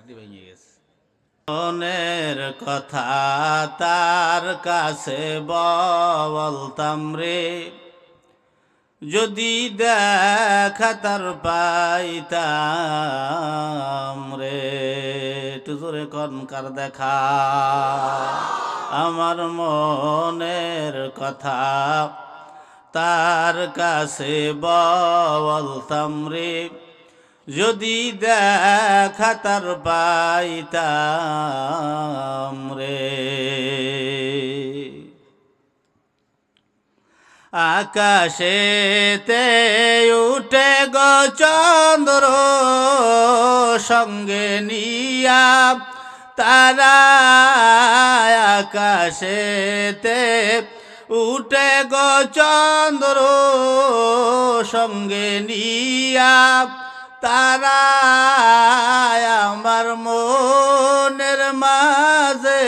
ভেঙে গেছে। মনের কথা তার কাছে বলতাম রে, যদি দেখা তার পাইতাম রে। একটু জোরে কনকার দেখা। আমার মনের কথা তার কাছে বলতাম রে, যদি দেখা তার পাইতাম রে। আকাশেতে উঠে গো চন্দ্র সঙ্গে নিয়া, তারা আকাশেতে উঠে গো চন্দ্র সঙ্গে নিয়া, তারা আমার মনের মাঝে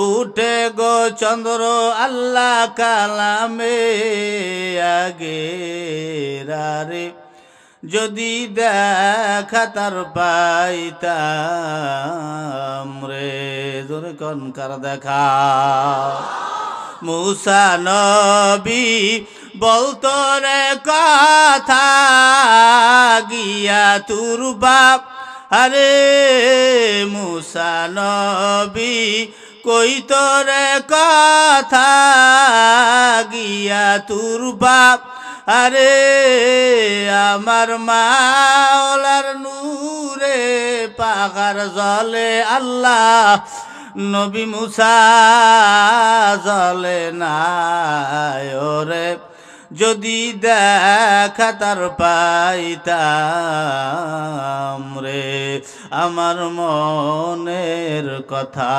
উঠে গো চন্দ্র আল্লাহ কালামে আগে রে, যদি দেখা তার পাইতাম রে। জোরে কনকার দেখা। মুসা নবী বলতো রে কথা গিয়া তোর বাপ, আরে মুসা নবী কইতো রে কথা গিয়া তোর বাপ, আরে আমার মাওলার নূরে পাগার জলে আল্লাহ নবী মুসা জলে না ওরে, যদি দেখা তার পাইতাম রে। আমার মনের কথা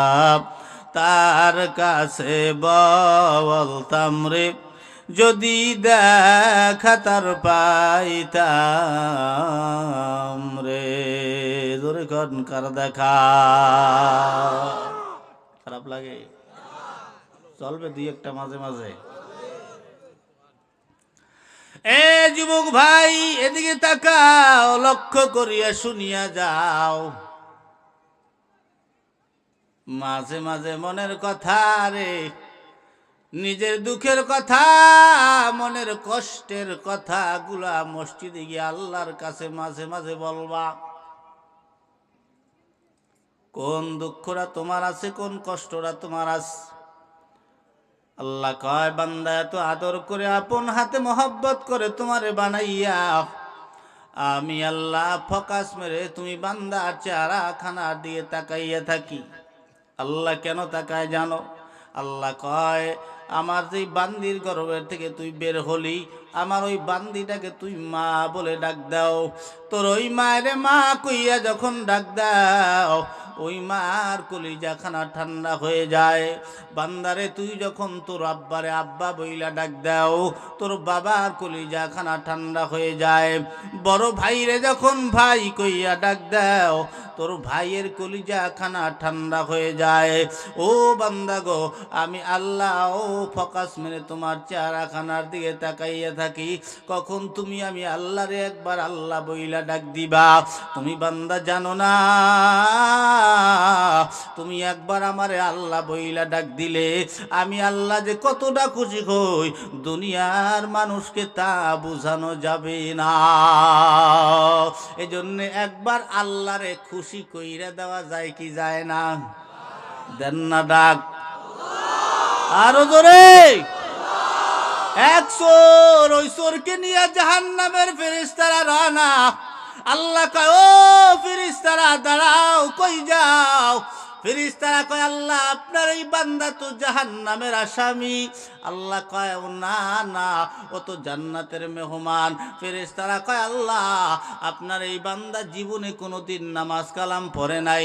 তার কাছে বলতাম রে, যদি দেখা তার পাইতাম রে। জোরে কনকার দেখা। খারাপ লাগে? চলবে দুই একটা মাঝে মাঝে। এ যুবক ভাই এদিকে তাকাও, লক্ষ্য করিয়া শুনিয়া যাও। মাঝে মাঝে মনের কথা রে, নিজের দুঃখের কথা, মনের কষ্টের কথা গুলা মসজিদে গিয়ে আল্লাহর কাছে মাঝে মাঝে বলবা। কোন দুঃখরা তোমার আছে, কোন কষ্টরা তোমার আছে। আল্লাহ কয় বান্দা এত আদর করে আপন হাতে মহব্বত করে তোমারে বানাইয়া আমি আল্লাহ ফোকাস মেরে তুমি বান্দার চেহারা খানার দিয়ে তাকাইয়া থাকি। আল্লাহ কেন তাকায় জানো? আল্লাহ কয় আমার যেই বান্দির গর্ভের থেকে তুই বের হলি, আমার ওই বান্দিটাকে তুই মা বলে ডাক দাও। তোর ওই মায়ের মা কইয়া যখন ডাক দাও, ওই মার কলিজা খানা ঠান্ডা হয়ে যায়। বান্দারে তুই যখন তোর আব্বারে আব্বা বইলা ডাক দাও, তোর বাবার কলিজা খানা ঠান্ডা হয়ে যায়। বড় ভাইরে যখন ভাই কইয়া ডাক দাও, তোর ভাইয়ের কলিজা খানা ঠান্ডা হয়ে যায়। ও বান্দা গো, আমি আল্লাহ ও ফোকাস মেরে তোমার চেহারা খানার দিকে তাকাইয়া থাকি। কখন তুমি আমি আল্লাহরে একবার আল্লাহ বইলা ডাক দিবা? তুমি বান্দা জানো না, তুমি একবার আমারে আল্লাহ বইলা ডাক দিলে আমি আল্লাহ যে কতটা খুশি হই, দুনিয়ার মানুষকে তা বোঝানো যাবে না। এজন্য একবার আল্লাহরে খুশি কইরা দেওয়া যায় কি যায় না? দেন না ডাক আরো জোরে। এক চোর, ওই চোরকে নিয়ে জাহান্নামের ফেরেশতারা রানা। আল্লাহ কয় ও ফেরেশতারা দাঁড়াও, কই যাও? ফেরেশতারা কয় আল্লাহ আপনার এই বান্দা তো জাহান্নামের আসামি। আল্লাহ কয় ও না না, ও তো জান্নাতের মেহমান। ফেরেশতারা কয় আল্লাহ আপনার এই বান্দা জীবনে কোনোদিন নামাজ কালাম পড়ে নাই,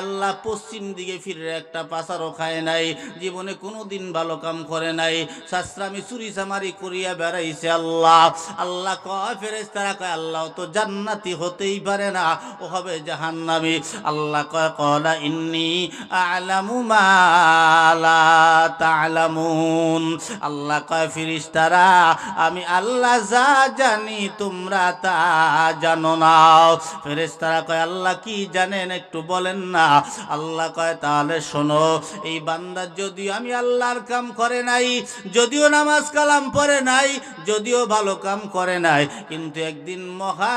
আল্লাহ পশ্চিম দিকে ফিরে একটা পাসারও খায় নাই, জীবনে কোনোদিন ভালো কাম করে নাই, শাস্ত্রামি চুরি চামারি করিয়া বেড়াইছে। আল্লাহ আল্লাহ কয় ফেরেশতারা কয় আল্লাহ তো জান্নাতি হতেই পারে না, ও হবে জাহান্নামী। আল্লাহ কয় কলা ইন্নী আ'লামু মা লা তা'লামুন। আল্লাহ কয় ফেরেশতারা আমি আল্লাহ যা জানি তোমরা তা জানো না। ফেরেশতারা কয় আল্লাহ কি জানেন একটু বলেন না। আল্লাহ কয় তাহলে শোনো, এই বান্দা যদিও আমি আল্লাহর কাম করে নাই, যদিও নামাজ কালাম পড়ে নাই, যদিও ভালো কাম করে নাই, কিন্তু একদিন মহা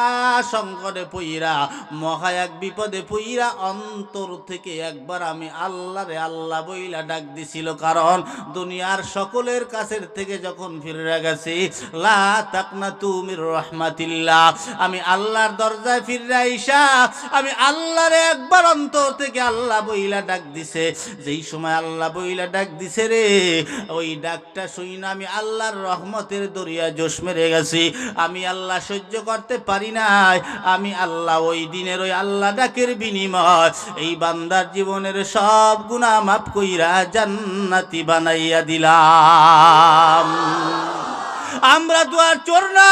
সংকটে পইরা, মহা এক বিপদে পইরা অন্তর থেকে একবার আমি আল্লাহরে আল্লাহ বইলা ডাক দিছিল। কারণ দুনিয়ার সকলের কাছের থেকে যখন ফিরে গেছি, লা তাকনাতু মির রাহমাতিল্লাহ, আমি আল্লাহর দরজায় ফিরে আইসা আমি আল্লাহরে একবার অন্তর থেকে আল্লাহ বইলা ডাক দিছে। যেই সময় আল্লাহ বইলা ডাক দিছে রে, ওই ডাকটা শুই না আমি আল্লাহর রহমতের দরিয়া জোশ মেরে গেছি। আমি আল্লাহ সহ্য করতে পারি নাই। আমি আল্লাহ ওই দিনের ওই আল্লাহ ডাকের বিনিময় এই বান্দার জীবনের সব গুনাহ মাফ কইরা জান্নাতি বানাইয়া দিলাম। আমরা তো আর চোর না,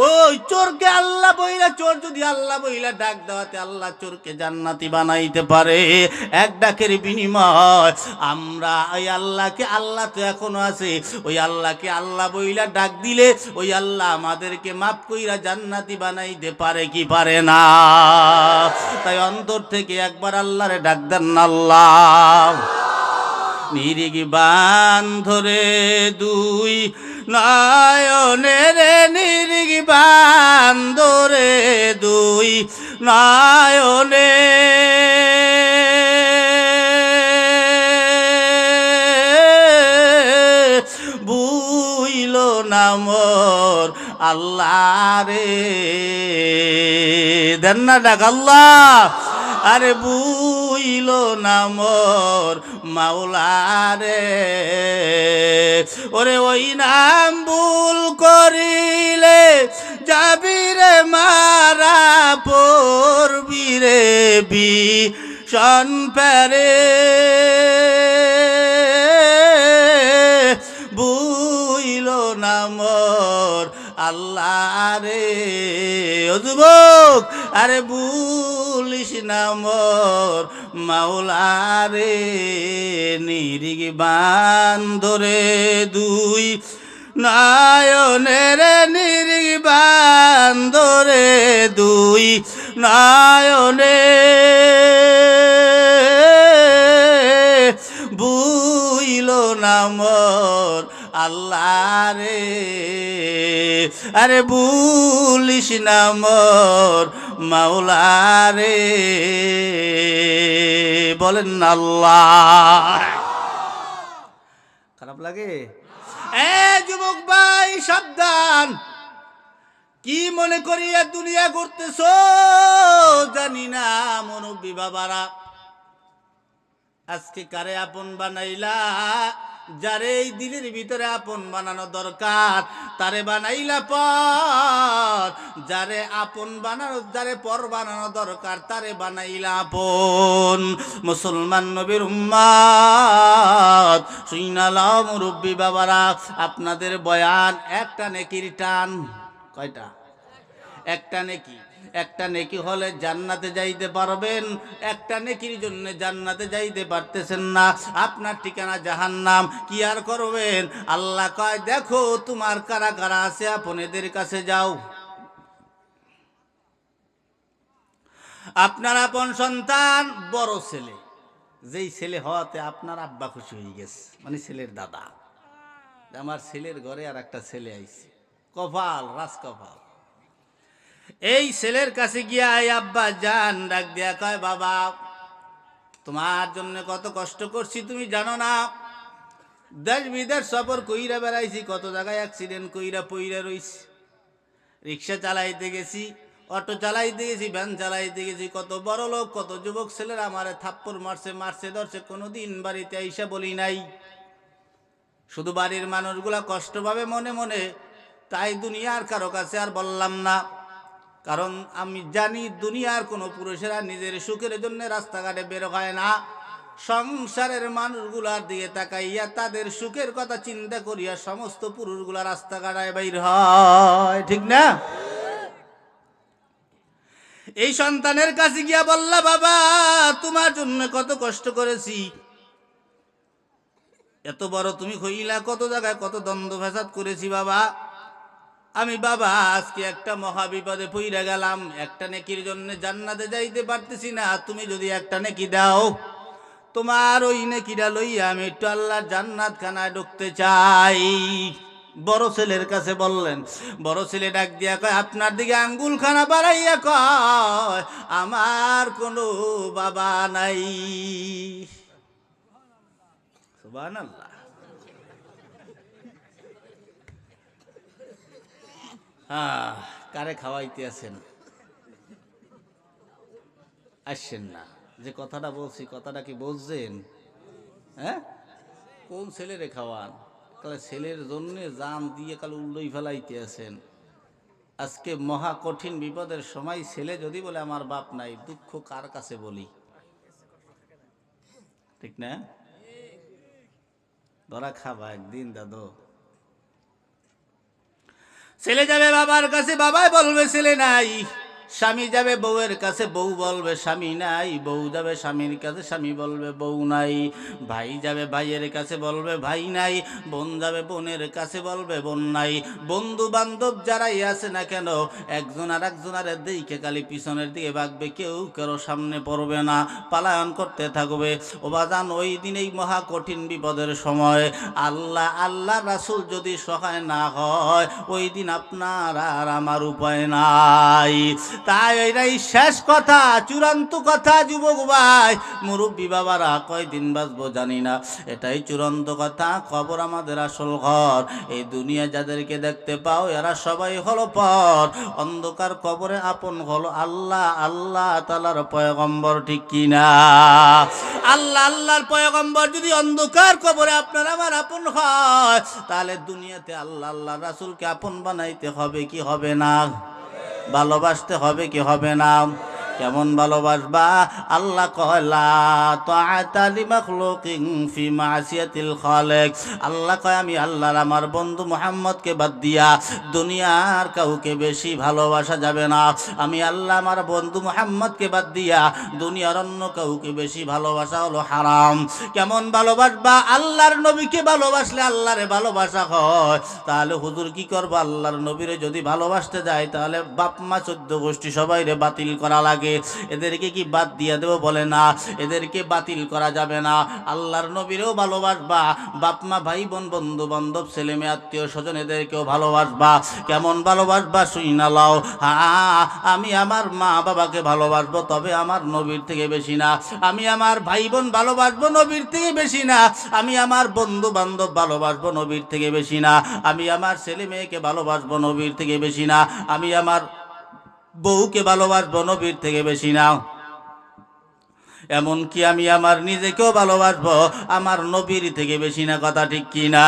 ওই চোরকে আল্লাহ বইলা, চোর যদি আল্লাহ বইলা ডাক দেওয়াতে আল্লাহ চোরকে জান্নাতি বানাইতে পারে এক ডাকের বিনিময়। আমরা ওই আল্লাহকে, আল্লাহ তো এখনো আছে, ওই আল্লাহকে আল্লাহ বইলা ডাক দিলে ওই আল্লাহ আমাদেরকে মাফ কইরা জান্নাতি বানাইতে পারে কি পারে না? তাই অন্তর থেকে একবার আল্লাহরে ডাক দেন আল্লাহ। নিরিগি বান ধরে দুই নয়নের, নিরিগি বান ধরে দুই নয়নে, বুইল না মোর আল্লাহ রে। দেন না ডাক আল্লাহ। আরে বুইল না মোর মাওলা রে। ওরে ওই নাম ভুল করিলে যাবি রে মারা, পড়বি রে বিষণ পেরে, বুইল না মোর আল্লাহ রে। ও যুবক, আরে ভুলিস না মোর মাওলা রে। নিরিগি বান ধরে দুই নয়নের, নিরিগি বান ধরে দুই নয়নে, বুইল না মোর আল্লাহ রে। আরে ভুলিস না মোর মাওলা রে। বলেন না আল্লাহ। খারাপ লাগে? যুবক ভাই সাবধান, কি মনে করিয়া দুনিয়া করতেছ জানি না। মুরব্বি বাবারা, আজকে কারে আপন বানাইলা? যারে এই দিলের ভিতরে আপন বানানো দরকার তারে বানাইলা পর, যারে আপন বানানো, যারে পর বানানো দরকার তারে বানাইলা আপন। মুসলমান নবীর উম্মত শুইনা লাও মুরব্বি বাবারা, আপনাদের বয়ান একটা নেকির টান। কয়টা? একটা নেকি। একটা নেকি হলে জান্নাতে যাইতে পারবেন, একটা নেকির জন্য জান্নাতে যাইতে পারতেছেন না, আপনার ঠিকানা জাহান্নাম। কি আর করবেন? আল্লাহ কয় দেখো তোমার কারা কারা আছে, আপনাদের কাছে যাও। আপনার আপন সন্তান বড় ছেলে, যেই ছেলে হওয়াতে আপনার আব্বা খুশি হয়ে গেছে, মানে ছেলের দাদা, আমার ছেলের ঘরে আর একটা ছেলে আইছে, কপাল রাজকপাল। এই ছেলের কাছে গিয়া আব্বা জান ডাক দিয়া কয় বাবা তোমার জন্য কত কষ্ট করছি তুমি জানো না। দেশ বিদেশ সফর কইরা বেড়াইছি, কত জায়গায় অ্যাক্সিডেন্ট কইরা পইরা রইছি, রিক্সা চালাইতে গেছি, অটো চালাইতে গেছি, ভ্যান চালাইতে গেছি। কত বড় লোক, কত যুবক ছেলেরা আমারে থাপ্পড় মারছে, মারছে ধরছে, কোনোদিন বাড়িতে আইসা বলি নাই। শুধু বাড়ির মানুষগুলা কষ্ট পাবে মনে মনে, তাই দুনিয়ার কারো কাছে আর বললাম না। কারণ আমি জানি দুনিয়ার কোনো পুরুষেরা নিজের সুখের জন্য রাস্তাঘাটে বের হয় না, সংসারের মানুষগুলার দিকে তাকাইয়া তাদের সুখের কথা চিন্তা করিয়া সমস্ত পুরুষগুলা রাস্তাঘাটে বাইর হয়, ঠিক না? এই সন্তানের কাছে গিয়া বললা, বাবা তোমার জন্য কত কষ্ট করেছি, এত বড় তুমি হইলা, কত জায়গায় কত দ্বন্দ্ব ফ্যাসাদ করেছি বাবা, আমি বাবা আজকে একটা মহা বিপদে পইরা গেলাম, একটা নেকির জন্য জান্নাতে যাইতে পারতেছি না, তুমি যদি একটা নেকি দাও, তোমার ওই নেকিটা লইয়া আমি একটু আল্লাহর জান্নাত খানায় ঢুকতে চাই। বড় ছেলের কাছে বললেন, বড় ছেলে ডাক দিয়া কয়, আপনার দিকে আঙ্গুল খানা বাড়াইয়া কয়, আমার কোনো বাবা নাই। সুবহানাল্লাহ। কারে খাওয়াইতে আছেন? আসছেন না। যে কথাটা বলছি, কথাটা কি বুঝছেন? হ্যাঁ, কোন ছেলেরে খাওয়ান? কালে ছেলের জন্য জান দিয়ে কালে উল্লই ফেলাইতে আছেন। আজকে মহা কঠিন বিপদের সময় ছেলে যদি বলে আমার বাপ নাই, দুঃখ কার কাছে বলি? ঠিক না? ধরা খাবা একদিন দাদু। ছেলে যাবে বাবার কাছে, বাবাই বলবে ছেলে নাই। স্বামী যাবে বউয়ের কাছে, বউ বলবে স্বামী নাই। বউ যাবে স্বামীর কাছে, স্বামী বলবে বউ নাই। ভাই যাবে ভাইয়ের কাছে, বলবে ভাই নাই। বোন যাবে বোনের কাছে, বলবে বোন নাই। বন্ধু বান্ধব যারাই আছে না কেন, একজন আর একজনের দিকে খালি পিছনের দিকে ভাগবে, কেউ কারো সামনে পড়বে না, পালায়ন করতে থাকবে। ও বাজান, ওই দিন এই মহা কঠিন বিপদের সময় আল্লাহ আল্লাহ রাসূল যদি সহায় না হয়, ওই দিন আপনার আর আমার উপায় নাই। তাই এটাই শেষ কথা, চূড়ান্ত কথা। যুবক ভাই, মুরব্বী বাবারা, কয়দিন বাঁচবো জানি না, এটাই চূড়ান্ত কথা। খবর আমাদের আসল ঘর। এই দুনিয়া যাদেরকে দেখতে পাও, এরা সবাই হলো পর। অন্ধকার কবরে আপন হলো আল্লাহ আল্লাহ তাআলার পয়গম্বর, ঠিক কিনা? আল্লাহ আল্লাহর পয়গম্বর যদি অন্ধকার কবরে আপনার আমার আপন হয়, তাহলে দুনিয়াতে আল্লাহ আল্লাহ রাসূলকে আপন বানাইতে হবে কি হবে না? ভালোবাসতে হবে কি হবে না? কেমন ভালোবাসবা? আল্লাহ কয়, লা তাআতা লিমাখলুকিন ফি মাসিয়াতিল খালিক। আল্লাহ কয়, আমি আল্লাহর আমার বন্ধু মুহাম্মদকে বাদ দিয়া দুনিয়ার কাউকে বেশি ভালোবাসা যাবে না। আমি আল্লাহ আমার বন্ধু মুহাম্মদকে বাদ দিয়া দুনিয়ার অন্য কাউকে বেশি ভালোবাসা হলো হারাম। কেমন ভালোবাসবা? আল্লাহর নবীকে ভালোবাসলে আল্লাহরে ভালোবাসা হয়। তাহলে হুজুর কি করবো? আল্লাহর নবীরে যদি ভালোবাসতে যায়, তাহলে বাপ মা 14 গোষ্ঠী সবাইরে বাতিল করা লাগে। এদেরকে কি বাদ দিয়ে দেবো? বলে না, এদেরকে বাতিল করা যাবে না। আল্লাহর নবীরেও ভালোবাসবা, বাপ মা ভাই বোন বন্ধু বান্ধব ছেলে মেয়ে আত্মীয় স্বজন এদেরকেও ভালোবাসবা। কেমন ভালোবাসবা? শুইনা লাও। আমি আমার মা বাবাকে ভালোবাসবো, তবে আমার নবীর থেকে বেশি না। আমি আমার ভাই বোন ভালোবাসবো, নবীর থেকে বেশি না। আমি আমার বন্ধু বান্ধব ভালোবাসবো, নবীর থেকে বেশি না। আমি আমার ছেলে মেয়েকে ভালোবাসবো, নবীর থেকে বেশি না। আমি আমার বউকে ভালোবাসবো, নবীর থেকে বেশি না। এমনকি আমি আমার নিজেকেও ভালোবাসবো, আমার নবীর থেকে বেশি না। কথা ঠিক কিনা?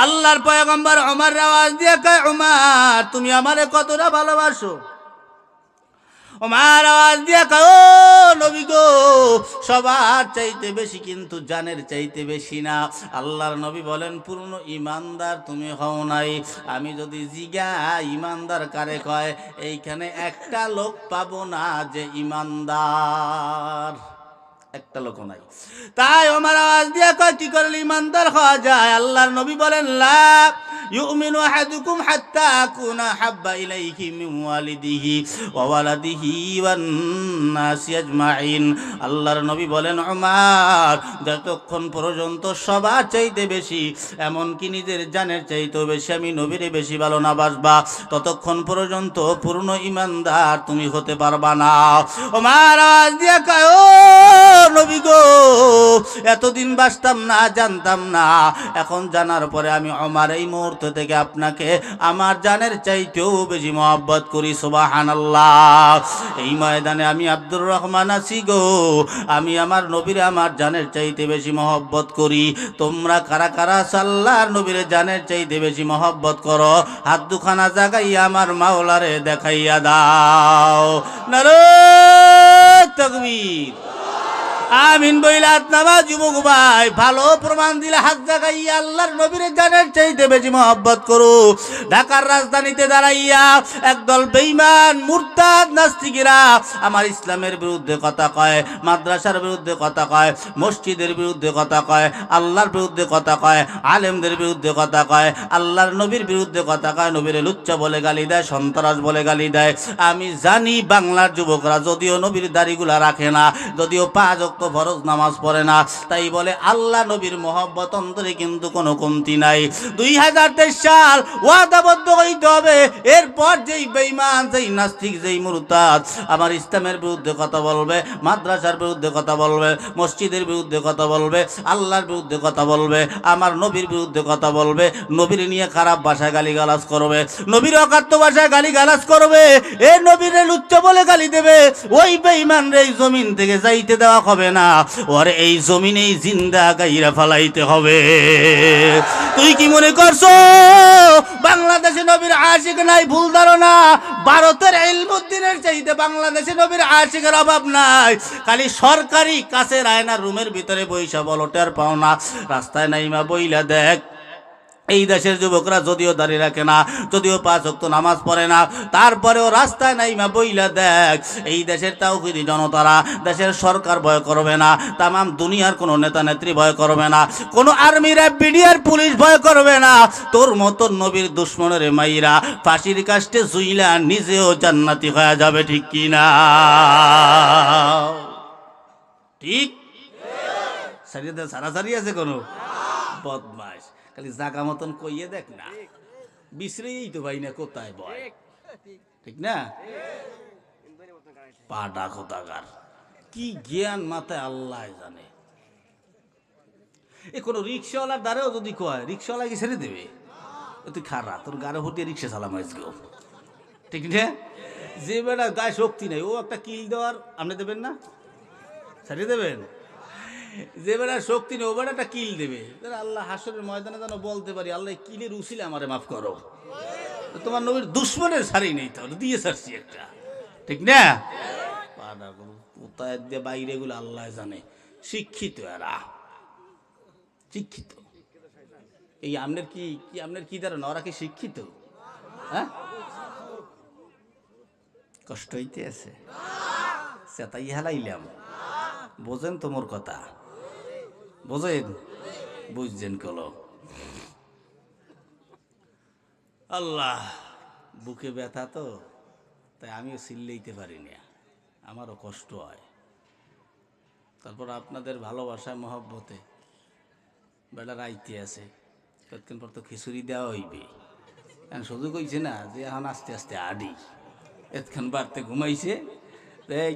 আল্লাহর পয়গম্বর ওমর আওয়াজ দিয়ে কয়, ওমর তুমি আমারে কতটা ভালোবাসো? ওমর আওয়াজ দিয়ে কয়, ও নবী গো, সবার চাইতে বেশি, কিন্তু জানের চাইতে বেশি না। আল্লাহর নবী বলেন, পূর্ণ ইমানদার তুমি হও নাই। আমি যদি জিগা ইমানদার কারে কয়, এইখানে একটা লোক পাবো না যে ইমানদার, একটা লোক নাই। তাই ওমর আওয়াজ দিয়ে কয়, কি করলে ইমানদার হওয়া যায়? আল্লাহর নবী বলেন, লা ইউমিনু আহাদুকুম হাত্তা আকুনা হাব্বা ইলাইহি মিন ওয়ালিদিহি ওয়া ওয়ালাদিহি ওয়ান নাসি আজমাইন। আল্লাহর নবী বলেন, ওমর যতক্ষণ পর্যন্ত সবার চাইতে বেশি, এমনকি নিজের জানের চাইতেও বেশি আমি নবীরে বেশি ভালো না বাসবা, ততক্ষণ পর্যন্ত পূর্ণ ইমানদার তুমি হতে পারবা না। ওমর আওয়াজ দিয়ে কয়, ও নবী গো, এতদিন বাসতাম না, জানতাম না। এখন জানার পরে আমি ওমর এই মুহূর্ত থেকে আপনাকে আমার জানের চাইতেও বেশি মহব্বত করি। সুবহানাল্লাহ। এই ময়দানে আমি আব্দুর রহমান আছি গো, আমি আমার নবীরে আমার জানের চাইতে বেশি মহব্বত করি। তোমরা কারা কারা আল্লাহর নবীরে জানের চাইতে বেশি মহব্বত করো? হাত দুখানা জাগাইয়া আমার মাওলারে দেখাইয়া দাও। নারে তাকবীর। আমিন বইলা নামা যুবক ভাই ভালো প্রমাণ দিলে হাত জাগাইয়া আল্লাহর নবীর জানের চাইতে বেশি মহব্বত করো। ঢাকার রাজধানীতে দাঁড়াইয়া একদল বেঈমান মুরতাদ নাস্তিকেরা আমার ইসলামের বিরুদ্ধে কথা কয়, মাদ্রাসার বিরুদ্ধে কথা কয়, মসজিদের বিরুদ্ধে কথা কয়, আল্লাহর বিরুদ্ধে কথা কয়, আলেমদের বিরুদ্ধে কথা কয়, আল্লাহর নবীর বিরুদ্ধে কথা কয়, নবীরে লুচ্চা বলে গালি দেয়, সন্ত্রাস বলে গালি দেয়। আমি জানি বাংলার যুবকরা যদিও নবীর দাড়িগুলা রাখে না, যদিও 5 ওয়াক্ত ফরজ নামাজ পড়ে না, তাই বলে আল্লাহ নবীর মহব্বত অন্তরে কিন্তু কোনো কমতি নাই। 2023 সাল ওয়াদাবদ্ধ হইতে হবে। এরপর যেই বেঈমান, যেই নাস্তিক, যেই মুরতাদ আমার ইসলামের বিরুদ্ধে কথা বলবে, মাদ্রাসার বিরুদ্ধে কথা বলবে, মসজিদের বিরুদ্ধে কথা বলবে, আল্লাহর বিরুদ্ধে কথা বলবে, আমার নবীর বিরুদ্ধে কথা বলবে, নবীর নিয়ে খারাপ ভাষায় গালিগালাজ করবে, নবীর অকাত্য ভাষায় গালিগালাজ করবে, এ নবীরে লুচ্চা বলে গালি দেবে, ওই বেঈমান রে এই জমিন থেকে যাইতে দেওয়া হবে না, ওর এই জমিনেই জিন্দা গাইরা ফালাইতে হবে। তুই কি মনে করছো বাংলাদেশে নবীর আশিক নাই? ভুল ধারণা। ভারতের ইলমুদ্দিনের চাইতে বাংলাদেশে নবীর আশিকের অভাব নাই। খালি সরকারি কাছের আয়নার রুমের ভিতরে বইসা বলটার পাওনা, রাস্তায় নাইমা বইলা দেখ। এই দেশের যুবকরা যদিও দাঁড়িয়ে রাখে না, যদিও 5 ওয়াক্ত নামাজ পড়ে না, তারপরেও রাস্তায় নাইমা বইলা দেখ। এই দেশের তাওহীদি জনতারা, দেশের সরকার ভয় করবে না, তামাম দুনিয়ার কোনো নেতা নেত্রী ভয় করবে না, কোনো আর্মির বিডিআর পুলিশ ভয় করবে না। তোর মতো নবীর দুশ্মনের মাইরা ফাঁসির কাস্টে জুইলা নিজেও জান্নাতি হয়ে যাবে, ঠিক কি না? ঠিক সারাসারি আছে কোনো? বদমাস খালি জাগা মতন কইয়ে দেখ না, বিশ্রেই তো ভাই না কোথায় বয়, ঠিক না? পাটা কোথাকার কি জ্ঞান মাথায় আল্লাহ জানে। এ কোনো রিক্সাওয়ালার দ্বারেও যদি কয়, রিক্সাওয়ালা কি ছেড়ে দেবে? তুই খারা তোর গাড়ি ফুটিয়ে রিক্সা চালাম আজকেও, ঠিক না? যে বেটা গায়ে শক্তি নেই, ও একটা কিল দেওয়ার আপনি দেবেন না? ছেড়ে দেবেন? যে বেটা শক্তি নেই ও বেটা একটা কিল দেবে। আল্লাহ হাসরের ময়দানে যেন বলতে পারি, আল্লাহ কিলের উসিলে আমারে মাফ করো। তোমার নবীর দুশ্মনের সারি নেই, তাহলে দিয়ে সারছি একটা, ঠিক না? কোথায় দিয়ে বাইরে গুলো আল্লাহ জানে। শিক্ষিত এরা, শিক্ষিত। এই আপনার কি আপনার কি ধারণা ওরা কি শিক্ষিত? হ্যাঁ, কষ্ট হইতে আছে, সেটাই হেলাইলাম। বোঝেন তোমার কথা, বোঝেন? বুঝছেন কলো? আল্লাহ, বুকে ব্যথা তো, তাই আমিও চিল্লাইতে পারি না, আমারও কষ্ট হয়। তারপর আপনাদের ভালোবাসায় মহব্বতে বেলা রাইতে আছে, কতক্ষণ পর তো খিচুড়ি দেওয়া হইবে। এখন শুধু কইছে না যে এখন আস্তে আস্তে আডি, এতক্ষণ বাড়তে ঘুমাইছে, এই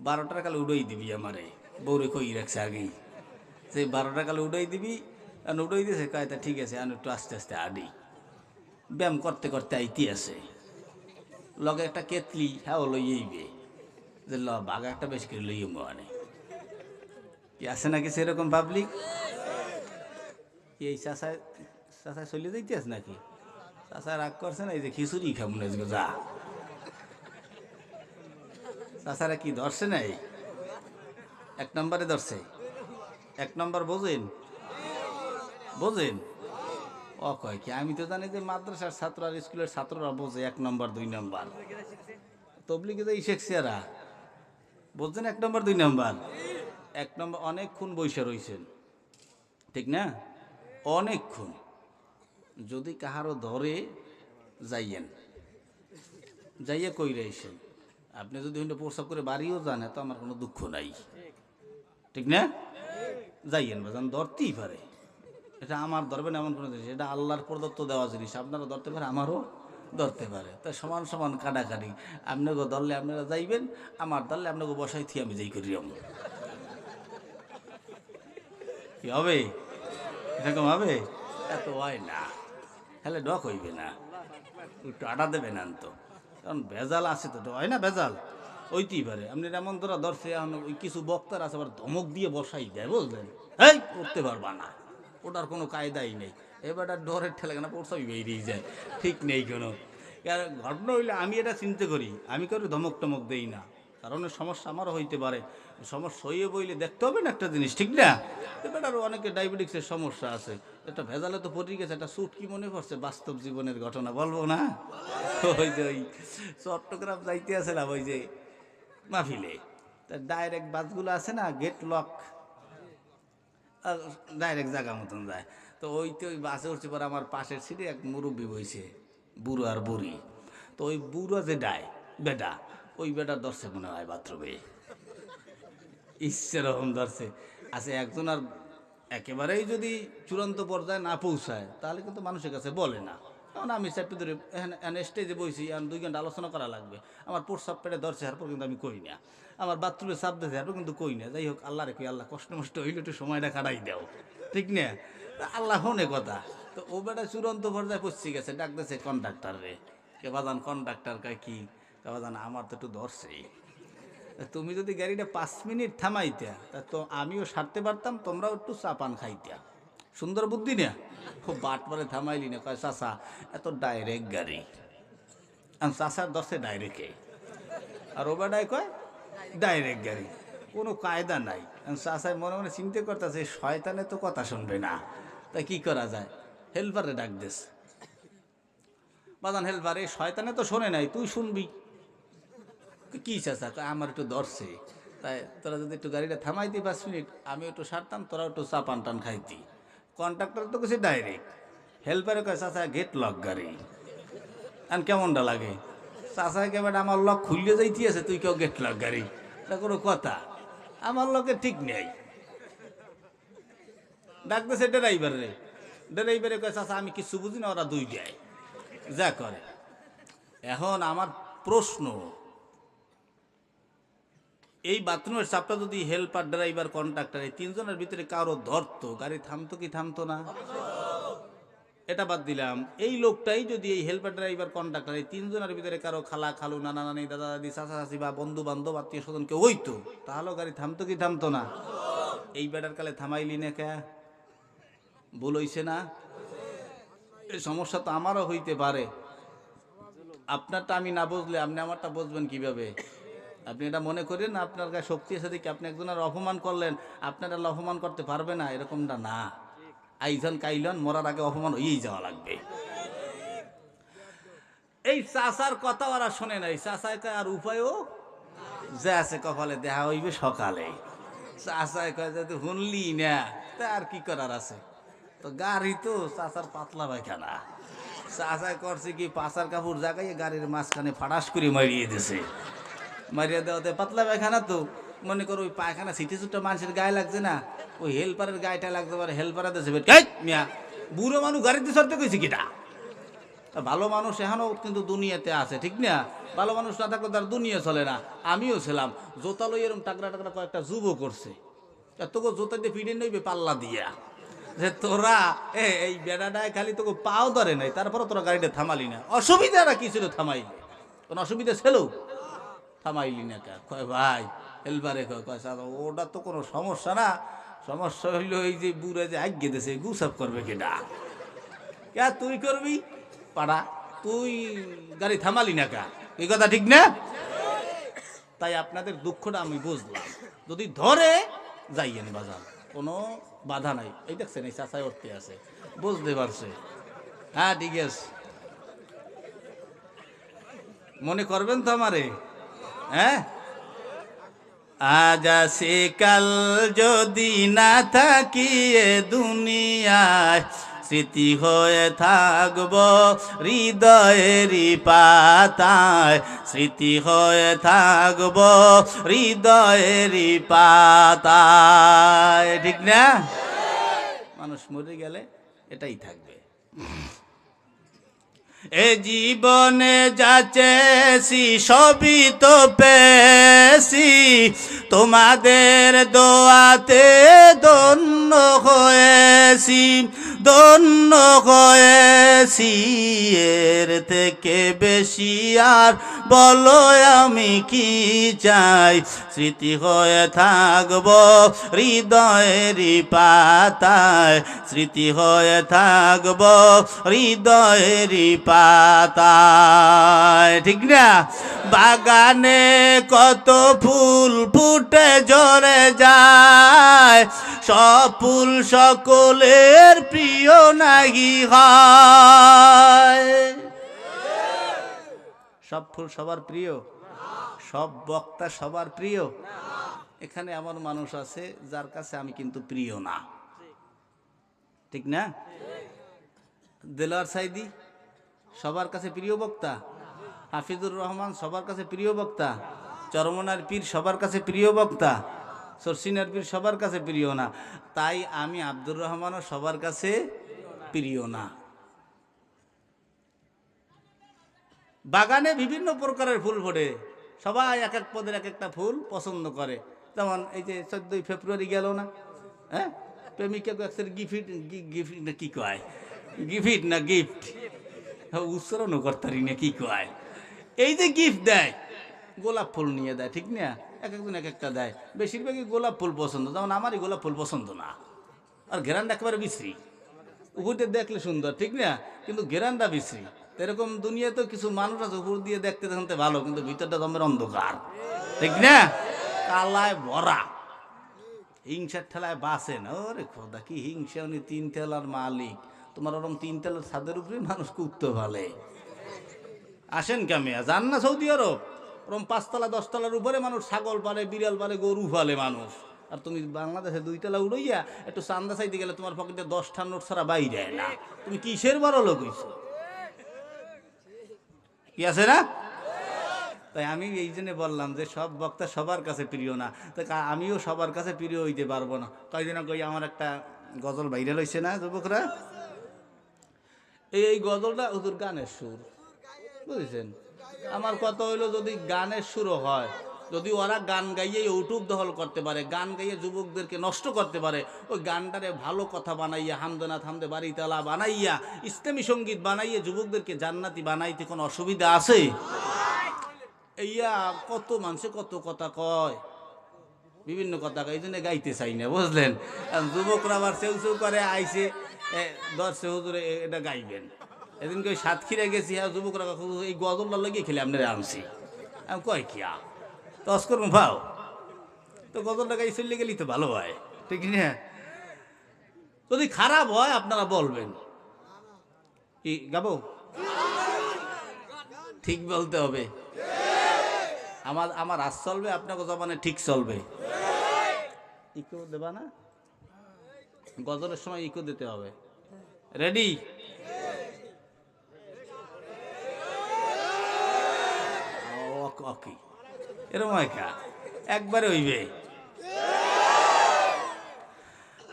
12টার কালে উড়াই দিবি আমারে, বউরে কই রাখছে আগেই যে 12টার কালে উড়াই দিবি। এখন উড়াই দিয়েছে, কয়টা ঠিক আছে, এখন একটু আস্তে আস্তে আডি। ব্যায়াম করতে করতে আইতে আছে, লগে একটা কেতলি হ্যাঁ লইয়েইবে যে ল বাঘা একটা বেশি করে লইয়ে মানে কি আছে নাকি সেরকম পাবলিক? এই চাষায় চাষায় চলে যাইতে আছে নাকি? চাষায় রাগ করছে না, এই যে খিচুড়ি খাবো না যা। চাষারা কি ধরছে নাই? 1 নম্বরে ধরছে। 1 নম্বর বোঝেন? বোঝেন? ও কয় কি? আমি তো জানি যে মাদ্রাসার ছাত্র আর স্কুলের ছাত্ররা বোঝে 1 নম্বর 2 নম্বর। তবলিগে যে শিখছে এরা বুঝছেন 1 নম্বর 2 নম্বর। 1 নম্বর অনেকক্ষণ বৈশা রয়েছেন, ঠিক না? অনেকক্ষণ। যদি কাহারও ধরে যাইয়েন, যাইয়ে কই রয়েছেন। আপনি যদি প্রস্রাব করে বাড়িও যান তো আমার কোনো দুঃখ নাই, ঠিক না? যাইয়েন বাজান, ধরতেই পারে। এটা আমার ধরবেন এমন কোনো জিনিস, এটা আল্লাহর প্রদত্ত দেওয়া জিনিস, আপনারা ধরতে পারে, আমারও ধরতে পারে। তাই সমান সমান কাটাকাটি। আপনাকে ধরলে আপনারা যাইবেন, আমার ধরলে আপনাকে বসাই থি আমি যাই করি। কি হবে? এরকম হবে? এত হয় না, তাহলে ডক হইবে না, একটু আটা দেবে না তো, কারণ ভেজাল আছে তো, হয় না ভেজাল ওইতেই পারে। আপনি এমন ধরা ধরছে, এখন ওই কিছু বক্তার আছে আবার ধমক দিয়ে বসাই দেয়, বুঝলেন? এই উঠতে পারবা না, ওটার কোনো কায়দাই নেই। এবার ডরের ঠেলে কেনা পড়ছাই বেরিয়ে যায়, ঠিক নেই কোনো ঘটনা হইলে আমি এটা চিন্তা করি, আমি কারো ধমক টমক দেই না। কারণ সমস্যা আমারও হইতে পারে, সমস্যা হইয়ে বইলে দেখতে হবে না একটা জিনিস, ঠিক না? এবার আরও অনেকে ডায়াবেটিক্সের সমস্যা আছে, একটা ভেজালে তো পড়ে গেছে, একটা স্যুট কি মনে করছে বাস্তব জীবনের ঘটনা বলবো না? ওই যে ওই চট্টগ্রাম যাইতে আসলাম ওই যে মাহফিলে, তা ডাইরেক্ট বাসগুলো আছে না, গেট লক, ডাইরেক্ট জায়গা মতন যায়। তো ওইতে ওই বাসে উঠছে পরে আমার পাশের সিটে এক মুরব্বী বইছে, বুড়ো আর বুড়ি। তো ওই বুড়ো যে বেটা, ওই বেটার ধরছে মনে হয় বাথরুমে, ইচ্ছেরকম ধরছে। আচ্ছা, একজন আর একেবারেই যদি চূড়ান্ত পর্যায়ে না পৌঁছায় তাহলে কিন্তু মানুষের কাছে বলে না। কারণ আমি চাপে ধরে এখানে স্টেজে বইছি, এখন 2 ঘন্টা আলোচনা করা লাগবে, আমার প্রস্রাব পেটে ধরছে, এরপর কিন্তু আমি কই না, আমার বাথরুমে চাপ দিয়েছে, এরপর কিন্তু কই না। যাই হোক, আল্লাহ রেখে আল্লাহ কষ্ট মষ্ট হইলে একটু সময়টা কাটাই দাও, ঠিক না? আল্লাহ হনে কথা। তো ও বেটা চূড়ান্ত পর্যায়ে পৌঁছে গেছে, ডাক দিয়েছে কন্ডাক্টার রে, কে বাজান কন্ডাক্টার কয় কি, কে বাজান আমার তো একটু ধরছেই, তুমি যদি গাড়িটা 5 মিনিট থামাইতা তা তো আমিও সারতে পারতাম, তোমরাও একটু চা পান খাইতা। সুন্দর বুদ্ধি না? খুব বাট পরে থামাইলি না, কয় চাচা এত ডাইরেক্ট গাড়ি, আমি চাচার দশে ডাইরেক্টে, আর ও বেটায় কয় ডাইরেক্ট গাড়ি, কোনো কায়দা নাই। চাচাই মনে মনে চিন্তা করতেছে শয়তানে তো কথা শুনবে না, তাই কি করা যায়, হেল্পারে ডাক দিস, বাজান হেল্পারে শয়তানে তো শোনে নাই, তুই শুনবি। কি চাচা, আমার একটু ধরছে, তাই তোরা যদি একটু গাড়িটা থামাইতি 5 মিনিট, আমি একটু সারতাম, তোরা একটু চা পান টান খাইতি। কন্ট্রাক্টর তো কিছু ডাইরেক্ট, হেল্পারে কয় চাচা গেট লক গাড়ি, আর কেমনটা লাগে, চাচা একেবারে আমার লক খুললে যাইতে আছে, তুই কেউ গেট লক গাড়ি, তা কোনো কথা, আমার লকে ঠিক নেই। ডাকতেছে ড্রাইভারে কয় চাচা আমি কিছু বুঝি না, ওরা 2 যায় যা করে। এখন আমার প্রশ্ন, এই বাথরুমের চাপটা যদি হেল্পার ড্রাইভার কন্ট্রাক্টর এই 3 জনের ভিতরে কারো ধরতো, গাড়ি থামতো কি থামতো না? এটা বাদ দিলাম, এই লোকটাই যদি এই হেল্পার ড্রাইভার কন্ট্রাক্টর এই 3 জনের ভিতরে কারো খালা খালু নানা নানি দাদা দাদি চাচা চাচি বা বন্ধু বান্ধব আত্মীয় স্বজন কেউ হইতো, তাহলেও গাড়ি থামতো কি থামতো না? এই বেটার কালে থামাইলি না কে, ভুল হইছে না? এই সমস্যা তো আমারও হইতে পারে, আপনারটা আমি না বুঝলে আপনি আমারটা বুঝবেন কিভাবে? আপনি এটা মনে করেন আপনার গায়ে শক্তি আছে দেখি আপনি একজনের অপমান করলেন, আপনারা অপমান করতে পারবে না, এরকমটা না। আইজন কাইলন মরার আগে অপমান হয়েই যাওয়া লাগবে। এই চাচার কথা ওরা শোনে নাই, চাচায় কয় আর উপায়ও যে আছে কপালে দেখা হইবে সকালে। চাচায় কয় যে শুনলি না, তা আর কি করার আছে, তো গাড়ি তো চাচার পাতলা পায়খানা, চাচায় করছে কি পাচার কাপড় জাগাইয়ে গাড়ির মাঝখানে ফাটাস করে মারিয়ে দিছে, মারিয়া দেওয়াতে পাতলা পায়খানা তো মনে করো ওই পায়খানা সিটি চুটটা মানুষের গায়ে লাগছে না, ওই হেল্পারের গায়েটা লাগতে পারে, হেল্পারে দেশে মিয়া বুড়ো মানুষ গাড়িতে চড়তে কইছে কিটা। ভালো মানুষ এখনও কিন্তু দুনিয়াতে আছে, ঠিক না? ভালো মানুষ না থাকলে তার দুনিয়া চলে না। আমিও ছিলাম, জোতা লই এরকম টাকরা টাকরা কয়েকটা যুবও করছে, তোকে জোতা দিয়ে পিড়ে নইবে পাল্লা দিয়া, যে তোরা এই বেড়াটায় খালি তোকে পাও ধরে নাই, তারপরে তোরা গাড়িটা থামালি না, অসুবিধাটা কি ছিল থামাইলি, কোনো অসুবিধা ছিল, থামাইলি না কে? কয় ভাই হেলবারে কয় ওটা তো কোনো সমস্যা না, সমস্যা হইলো এই যে বুড়ে যে আগে দেশে গুসাপ করবে কেডা, কে তুই করবি পাড়া, তুই গাড়ি থামালি না কা, এই কথা ঠিক না? তাই আপনাদের দুঃখটা আমি বুঝলাম, যদি ধরে যাইয়েন বাজার, কোনো বাধা নাই। এই দেখছেন এই চাচাই উঠতে আছে, বুঝতে পারছে, হ্যাঁ ঠিক আছে, মনে করবেন তো আমারে, হ্যাঁ? আজ আসে কাল যদি না থাকি এ দুনিয়ায়, স্মৃতি হয়ে থাকব হৃদয়েরই পাতায়, স্মৃতি হয়ে থাকব হৃদয়েরই পাতায়, ঠিক না? মানুষ মরে গেলে এটাই থাকবে। এ জীবনে যাচেছি সবই তো পেয়েছি, তোমাদের দোয়াতে ধন্য হয়েছি, ধন্য হয়েছি, এর থেকে বেশি আর বলো আমি কি চাই। স্মৃতি হয়ে থাকব হৃদয়েরই পাতায়, স্মৃতি হয়ে থাকব হৃদয়েরই পাতায়, ঠিক না? বাগানে কত ফুল ফুটে ঝরে যায়, সব ফুল সকলের প্রিয় নাহি হয়। সব ফুল সবার প্রিয়? সব বক্তা সবার প্রিয়? এখানে এমন মানুষ আছে যার কাছে আমি কিন্তু প্রিয় না, ঠিক না? দেলোয়ার সাইদি সবার কাছে প্রিয় বক্তা, হাফিজুর রহমান সবার কাছে প্রিয় বক্তা, চরমনার পীর সবার কাছে প্রিয় বক্তা, সরসিনার পীর সবার কাছে প্রিয় না। তাই আমি আব্দুর রহমানও সবার কাছে প্রিয় না। বাগানে বিভিন্ন প্রকারের ফুল ফোটে, সবাই এক এক পদের এক একটা ফুল পছন্দ করে। যেমন এই যে 14ই ফেব্রুয়ারি গেল না, হ্যাঁ, প্রেমিকা গিফট গিফট না কি কয়, গিফট না গিফট, উচ্চারণও করতারি না কি কয়, এই যে গিফট দেয় গোলাপ ফুল নিয়ে দেয়, ঠিক না? এক একজন এক একটা দেয়, বেশিরভাগই গোলাপ ফুল পছন্দ। যেমন আমারই গোলাপ ফুল পছন্দ না, আর ঘেরানটা একেবারে বিশ্রী, উপরটা দেখলে সুন্দর, ঠিক না, কিন্তু ঘেরানটা বিশ্রী। এরকম দুনিয়াতেও কিছু মানুষ আছে উপর দিয়ে দেখতে দেখতে ভালো, কিন্তু ভিতরটা দমের অন্ধকার, ঠিক না, কালায় ভরা, হিংসার ঠেলায় বাসে না। ওরে খোদা কি হিংসা, উনি 3 তলার মালিক, তোমার ওরকম 3 তলার ছাদের উপরে মানুষ কুত্তো ভালে। আসেন কামিয়া, যান না সৌদি আরব, ওরকম 5 তলা 10 তলার উপরে মানুষ ছাগল পালে, বিড়াল পালে, গরু পালে মানুষ। আর তুমি বাংলাদেশে 2 তলা উড়াইয়া একটু চান্দা চাইতে গেলে তোমার পকেটে 10টা নোট ছাড়া বাইরে না। তুমি কিসের বড় লোক হইছো? কি আছে না? তাই আমি এই জন্য বললাম যে সব বক্তা সবার কাছে প্রিয় না, তাই আমিও সবার কাছে প্রিয় হইতে পারবো না। কয়দিন কই আমার একটা গজল ভাইরাল হয়েছে না যুবকরা, এই গজলটা হুজুর গানের সুর, বুঝেছেন? আমার কথা হইলো যদি গানের সুরও হয়, যদি ওরা গান গাইয়ে ইউটিউব দখল করতে পারে, গান গাইয়ে যুবকদেরকে নষ্ট করতে পারে, ওই গানটারে ভালো কথা বানাইয়া, হামদনাথ হামদে বাড়িতালা বানাইয়া, ইসলামী সঙ্গীত বানাইয়ে যুবকদেরকে জান্নাতি বানাইতে কোনো অসুবিধা আছে? এইয়া কত মানুষে কত কথা কয়, বিভিন্ন কথা কয়, এই জন্য গাইতে চাই না, বুঝলেন? যুবকরা আবার সেউ সেউ করে আইসে, দর্শে হুজুরে এটা গাইবেন। এদিনকে ওই সাতক্ষীরা গেছি, হ্যাঁ, যুবকরা এই গজলটা লাগিয়ে খেলে আপনারা আনছি, আমি কয় কিয়া তস করবো ভাও, তো গজলটা গাই চললে গেলেই তো ভালো হয়, ঠিক না? যদি খারাপ হয় আপনারা বলবেন, কি গাবো, ঠিক বলতে হবে। আমার আজ চলবে, আপনাকে জবানে ঠিক চলবে। ইকো দেবা না, গজলের সময় ইকো দিতে হবে। রেডি? ওকে, এরকম একা একবারে হইবে।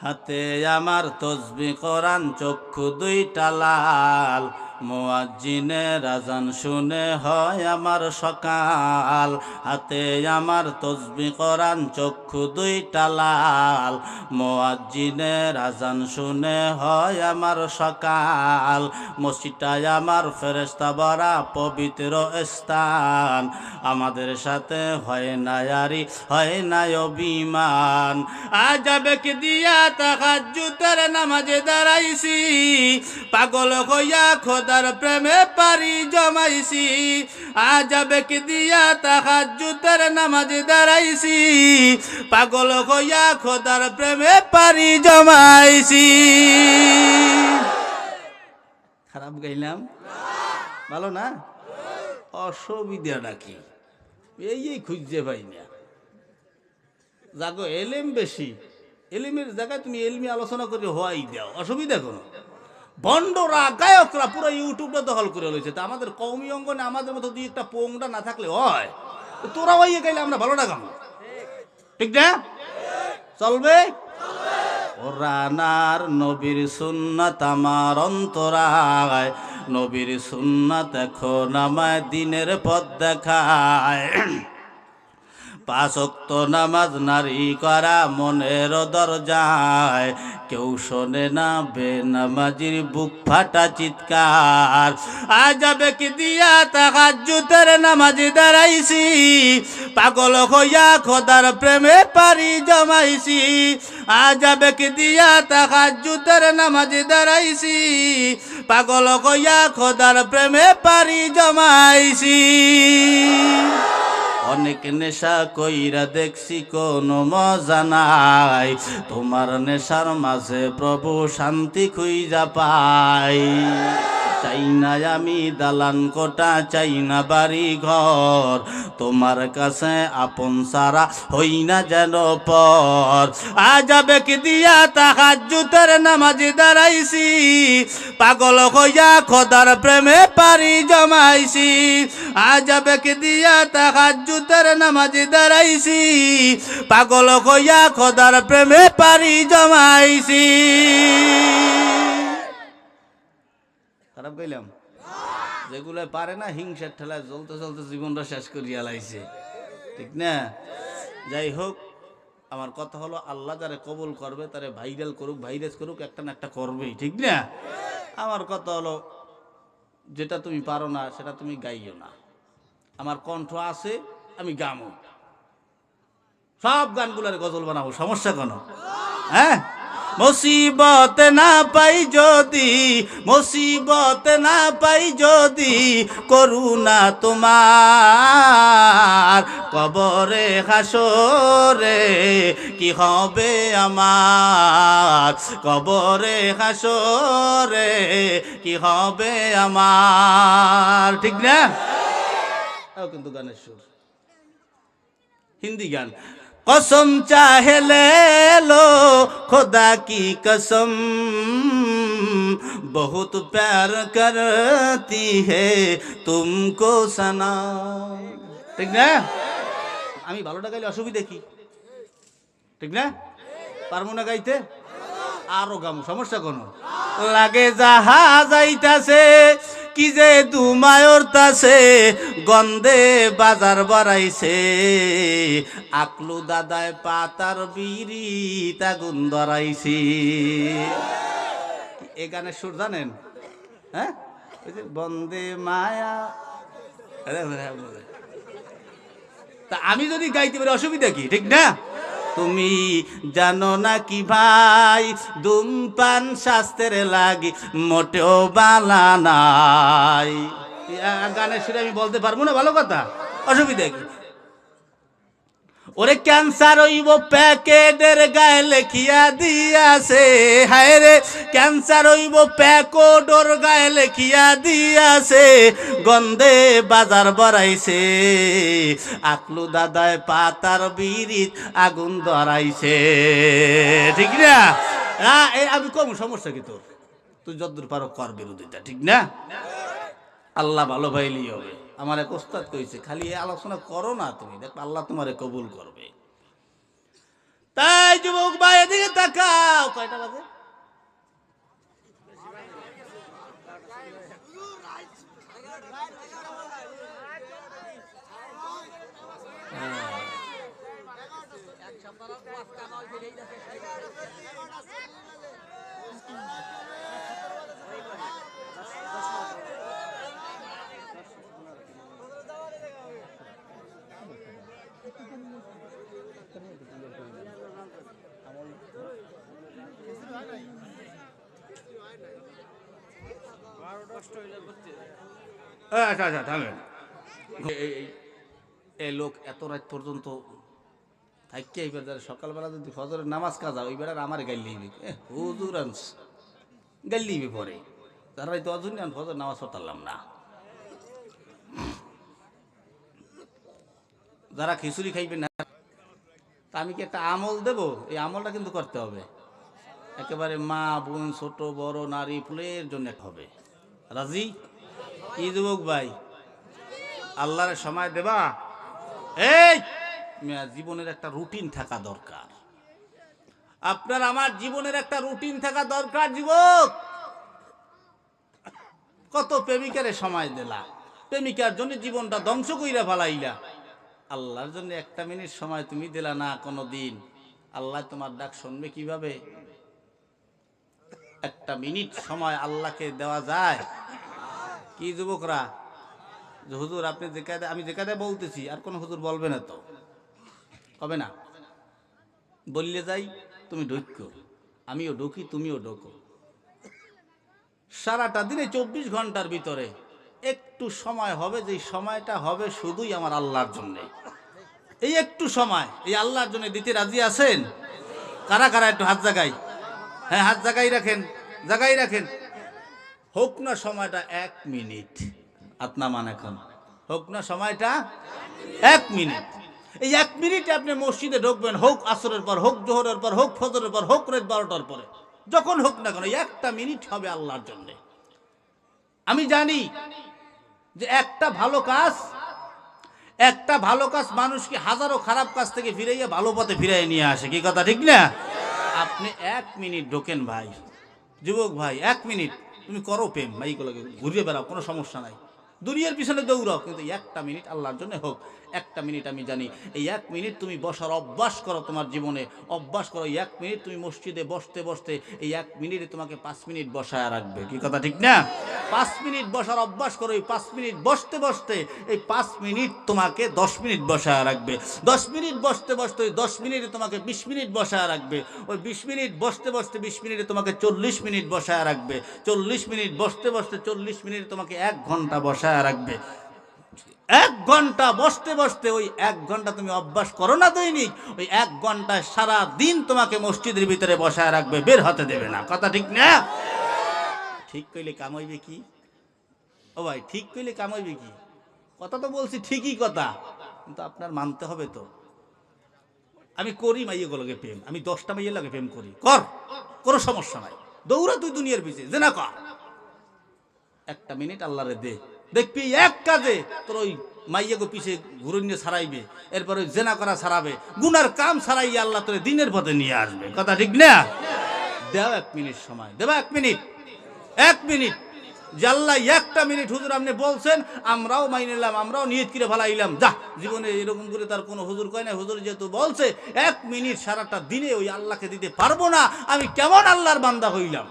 হাতে আমার তসবিহ কোরআন, চক্ষু 2টা লাল, মুয়াজ্জিনের আযান শুনে হয় আমার সকাল। হাতে আমার তসবিহ কোরআন, চক্ষু 2টা লাল, মুয়াজ্জিনের আযান শুনে হয় আমার সকাল। মসজিদটায় আমার ফেরেশতা ভরা পবিত্র স্থান, আমাদের সাথে হয় না ইয়ারি, হয় না অভিমান। আজাবেকে দিয়া তাহাজ্জুদের নামাজে দাঁড়াইছি, পাগল হইয়া খোদার প্রেমে পারি জমাইছি। আজাবেকে দিয়া তাহাজ্জুদের নামাজে দাঁড়াইছি, পাগল হইয়া খোদার প্রেমে পারি জমাইছি। খারাপ গাইলাম? ভালো না? অসুবিধাটা কি? এই খুঁজছে পাই না। যাগো এলেম বেশি, এলিমের জায়গায় তুমি এলমি আলোচনা করে হওয়াই দাও, অসুবিধা কোনো। বন্ডরা গায়করা পুরো ইউটিউবটা দখল করে রয়েছে, তা আমাদের কওমি অঙ্গনে আমাদের মতো 2-1টা পোংটা না থাকলে হয়? তোরা হইয়ে গেলে আমরা ভালো লাগাম, ঠিক না? চলবে? কোরআনার নবীর সুন্নাত আমার অন্তরায়, নবীর সুন্নাত এখন আমায় দিনের পথ দেখায়। 5 ওয়াক্ত নামাজ নারী করা মনের দরজায়, কেউ শোনে না বেনামাজির বুক ফাটা চিৎকার। আজাবে কি দিয়া তাহাজ্জুদের নামাজ দাঁড়াইছি, পাগল হইয়া খোদার প্রেমে পারি জমাইছি। আজাবে কি দিয়া তাহাজ্জুদের নামাজ দাঁড়াইছি, পাগল হইয়া খোদার প্রেমে পারি জমাইছি। অনেক নেশা কইরা দেখছি কোনো মজা নাই, তোমার নেশার মাঝে প্রভু শান্তি খুঁজা পাই। চাই না আমি দালান কোটা, চাই না বাড়ি ঘর, তোমার কাছে আপন সারা হই না যেন পর। আজাবে কি দিয়া তাহাজ্জুদের নামাজ দাঁড়াইছি, পাগল হইয়া খোদার প্রেমে পারি জমাইছি। আজাবে কি দিয়া তাহাজ্জুদের নামাজ দাঁড়াইছি, পাগল হইয়া খোদার প্রেমে পারি জমাইছি। খারাপ কইলাম? যেগুলো পারে না হিংসার ঠেলায় চলতে চলতে জীবনটা শেষ করিয়া লাইছে, ঠিক না? যাই হোক, আমার কথা হলো আল্লাহ যারা কবুল করবে তারে ভাইরাল করুক, ভাইরাস করুক, একটা না একটা করবেই, ঠিক না? আমার কথা হলো যেটা তুমি পারো না সেটা তুমি গাইও না। আমার কণ্ঠ আছে, আমি গামো, সব গানগুলোর গজল বানাবো, সমস্যা কেন? হ্যাঁ, মুসিবত না পাই যদি, মুসিবত না পাই যদি করুণা তোমার, কবরে হাসরে কি হবে আমার, কবরে হাসরে কি হবে আমার, ঠিক না? কিন্তু গানের সুর, হিন্দি গান। कसम चाहे ले लो खुदा की कसम, बहुत प्यार करती है तुमको सनम। ঠিক না? আমি ভালোটা গাইলে অসুবিধা কি? ঠিক না? পারবো না গাইতে? আরো গামু, সমস্যা কোন? লাগে জাহাজ আইতাছে কি যে দুমায়র তাছে, গন্ধে বাজার বাড়াইছে, আকলু দাদায় পাতার বিড়ি আগুন ধরাইছি। এ গানের সুর জানেন? হ্যাঁ, বন্দে মায়া। তা আমি যদি গাইতে পারি অসুবিধা কি? ঠিক না? তুমি জানো না কি ভাই, ধূমপান স্বাস্থ্যের লাগি মোটেও বালা নাই। গানের সুরে আমি বলতে পারবো না, ভালো কথা, অসুবিধা কি? ওরে ক্যান্সার হইব প্যাকেটের গায়ে লেখিয়া দিয়াছে, হায় রে ক্যান্সার হইব প্যাকেটর গায়ে লেখিয়া দিয়াছে, গন্ধে বাজার বাড়াইছে, আকলু দাদায় পাতার বিড়িত আগুন ধরাইছে, ঠিক না? আমি কম, সমস্যা কি তোর? তুই যতদূর পারো কর বিরোধিতা, ঠিক না? আল্লাহ ভালো পাইলেই হবে। আমার এক ওস্তাদ কইছে, খালি আলোচনা করো না তুমি, দেখো আল্লাহ তোমারে কবুল করবে। তাই যুবক ভাই এদিকে তাকাও। কয়টা বাজে? আচ্ছা আচ্ছা, থামেন। এই লোক এত রাত পর্যন্ত থাকি, এইবার সকালবেলা যদি ফজরের নামাজ কাজা ওইবার আমার গাইল লিবি, হুজুর আনস গাইল লিবি পরে, তারা তো অজুন ফজর নামাজ পড়তাম না। যারা খিচুড়ি খাইবে না, তা আমি কি একটা আমল দেব? এই আমলটা কিন্তু করতে হবে, একেবারে মা বোন ছোট বড় নারী ফুলের জন্য হবে। রাজি? কি যুবক ভাই, আল্লাহর সময় দেবা? এই জীবনের একটা রুটিন থাকা দরকার, আপনার আমার জীবনের একটা রুটিন থাকা দরকার। যুবক, কত প্রেমিকারে সময় দিলা, প্রেমিকার জন্য জীবনটা ধ্বংস কইরা ফেলাইলা, আল্লাহর জন্য একটা মিনিট সময় তুমি দিলা না কোনো দিন, আল্লাহ তোমার ডাক শুনবে কিভাবে? একটা মিনিট সময় আল্লাহকে দেওয়া যায়? কি যুবকরা, যে হুজুর আপনি যে কায়দায়, আমি যে কায়দায় বলতেছি আর কোন হুজুর বলবে না তো, হবে না? বললে যাই তুমি ঢুকো, আমিও ঢুকি, তুমিও ঢোকো। সারাটা দিনে 24 ঘন্টার ভিতরে একটু সময় হবে, যে সময়টা হবে শুধুই আমার আল্লাহর জন্যে। এই একটু সময় এই আল্লাহর জন্য দিতে রাজি আছেন? কারা কারা একটু হাত জাগাই? হ্যাঁ, হাত জাগাই রাখেন, জাগাই রাখেন। হোক না সময়টা 1 মিনিট, আপনার এখন হোক না সময়টা 1 মিনিট। এই 1 মিনিটে আপনি মসজিদে ঢুকবেন, হোক আসরের পর, হোক জোহরের পর, হোক ফজরের পর, হোক রাত 12টার পরে, যখন হোক না কেন, 1টা মিনিট হবে আল্লাহর জন্য। আমি জানি যে একটা ভালো কাজ মানুষকে হাজারো খারাপ কাজ থেকে ফিরাইয়া ভালো পথে ফিরাই নিয়ে আসে, কি কথা ঠিক না? আপনি 1 মিনিট ঢোকেন ভাই, যুবক ভাই, 1 মিনিট তুমি করো প্রেম, ভাইগুলোকে ঘুরিয়ে বেড়াও, কোনো সমস্যা নাই, দুনিয়ার পিছনে দৌড়াও, কিন্তু 1টা মিনিট আল্লাহর জন্য হোক। 1টা মিনিট আমি জানি, এই 1 মিনিট তুমি বসার অভ্যাস করো, তোমার জীবনে অভ্যাস করো। 1 মিনিট তুমি মসজিদে বসতে বসতে এই 1 মিনিটে তোমাকে 5 মিনিট বসায় রাখবে, কি কথা ঠিক না? 5 মিনিট বসার অভ্যাস করো। এই 5 মিনিট বসতে বসতে এই 5 মিনিট তোমাকে 10 মিনিট বসায় রাখবে। 10 মিনিট বসতে বসতে ওই 10 মিনিটে তোমাকে 20 মিনিট বসায় রাখবে। ওই 20 মিনিট বসতে বসতে 20 মিনিটে তোমাকে 40 মিনিট বসায় রাখবে। 40 মিনিট বসতে বসতে 40 মিনিটে তোমাকে 1 ঘন্টা বসায় রাখবে। 1 ঘন্টা বসতে বসতে, ওই 1 ঘন্টা তুমি অভ্যাস করো না দৈনিক, ওই 1 ঘন্টায় সারা দিন তোমাকে মসজিদের ভিতরে বসায় রাখবে, বের হতে দেবে না, কথা ঠিক না? ঠিক কইলে কাম হইবে কি? ও ভাই, ঠিক কইলে কাম হইবে কি? কথা তো বলছি ঠিকই কথা, কিন্তু আপনার মানতে হবে তো। আমি করি মাইয়েগুলোকে প্রেম, আমি 10টা মাইয়ের লাগে প্রেম করি, কর, কোনো সমস্যা নাই, দৌড়া তুই দুনিয়ার পিছে, যে না কর। 1টা মিনিট আল্লাহরে দে, দেখবি এক কাজে তোর ওই মাইয়াকে পিছে ঘুরে নিয়ে ছাড়াইবে, এরপরে জেনা করা ছাড়াবে, গুনার কাম ছাড়াইয়া আল্লাহ তোর দিনের পথে নিয়ে আসবে, কথা ঠিক না? দেও 1 মিনিট সময়, দেবা 1 মিনিট, 1 মিনিট। জাল্লা 1টা মিনিট হুজুর আপনি বলছেন, আমরাও মাইনে নিলাম, আমরাও নিয়ত করে ফেলাইলাম, যা জীবনে এরকম করে তার কোনো হুজুর কয় না। হুজুর যেহেতু বলছে 1 মিনিট সারাটা দিনে ওই আল্লাহকে দিতে পারবো না, আমি কেমন আল্লাহর বান্দা হইলাম?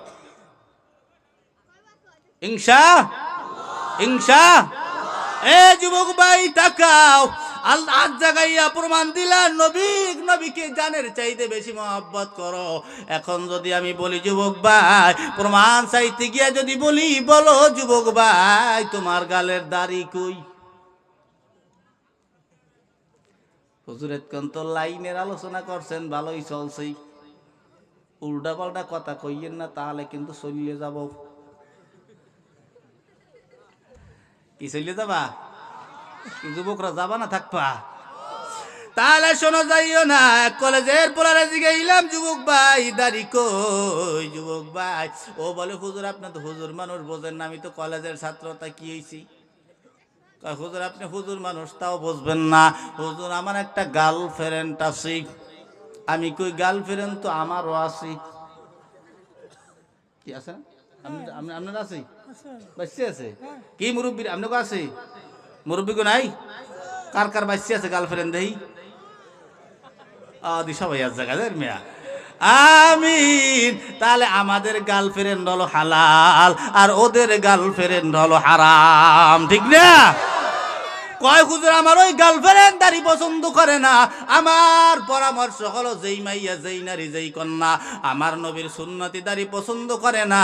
ইনশা ইনশা। এ যুবক ভাই তাকাও, আল্লাহ জাগাইয়া প্রমাণ দিলা নবীকে জানের চাইতে বেশি মহব্বত করো। এখন যদি আমি বলি যুবক ভাই, প্রমাণ চাইতে গিয়া যদি বলি, বলো যুবক ভাই তোমার গালের দাড়ি কই? হুজুর এতক্ষণ তো লাইনের আলোচনা করছেন, ভালোই চলছে, উল্টা পাল্টা কথা কইয়েন না, তাহলে কিন্তু চলিয়ে যাব। কি চলে যাবা? কি যুবকরা যাবা না থাকবা? তাহলে শোনো, যাইও না। কলেজের পোলারে জিগাইলাম, যুবক ভাই দাড়ি কই? যুবক ভাই ও বলে, হুজুর আপনি তো হুজুর মানুষ, বোঝেন না, আমি তো কলেজের ছাত্র, তা কি হয়েছি? হুজুর আপনি হুজুর মানুষ, তাও বুঝবেন না। হুজুর আমার একটা গার্লফ্রেন্ড আছে। আমি কই গার্লফ্রেন্ড তো আমারও আছে। কি আছে? আপনার আছে? বাচ্চা আছে? কি মুরব্বীর আপনাকে আছে? মুরব্বী কো নাই? কার কার বাচ্চা আছে গার্লফ্রেন্ড? দেই দি সবাই এক জায়গায় মেয়া। আমিন। তাহলে আমাদের গার্লফ্রেন্ড হলো হালাল, আর ওদের গার্লফ্রেন্ড হলো হারাম, ঠিক না? কয় হুজুর আমার ওই গার্লফ্রেন্ড দাড়ি পছন্দ করে না। আমার পরামর্শ হলো, যেই মাইয়া, যেই নারী, যেই কন্যা আমার নবীর সুন্নতি দাড়ি পছন্দ করে না,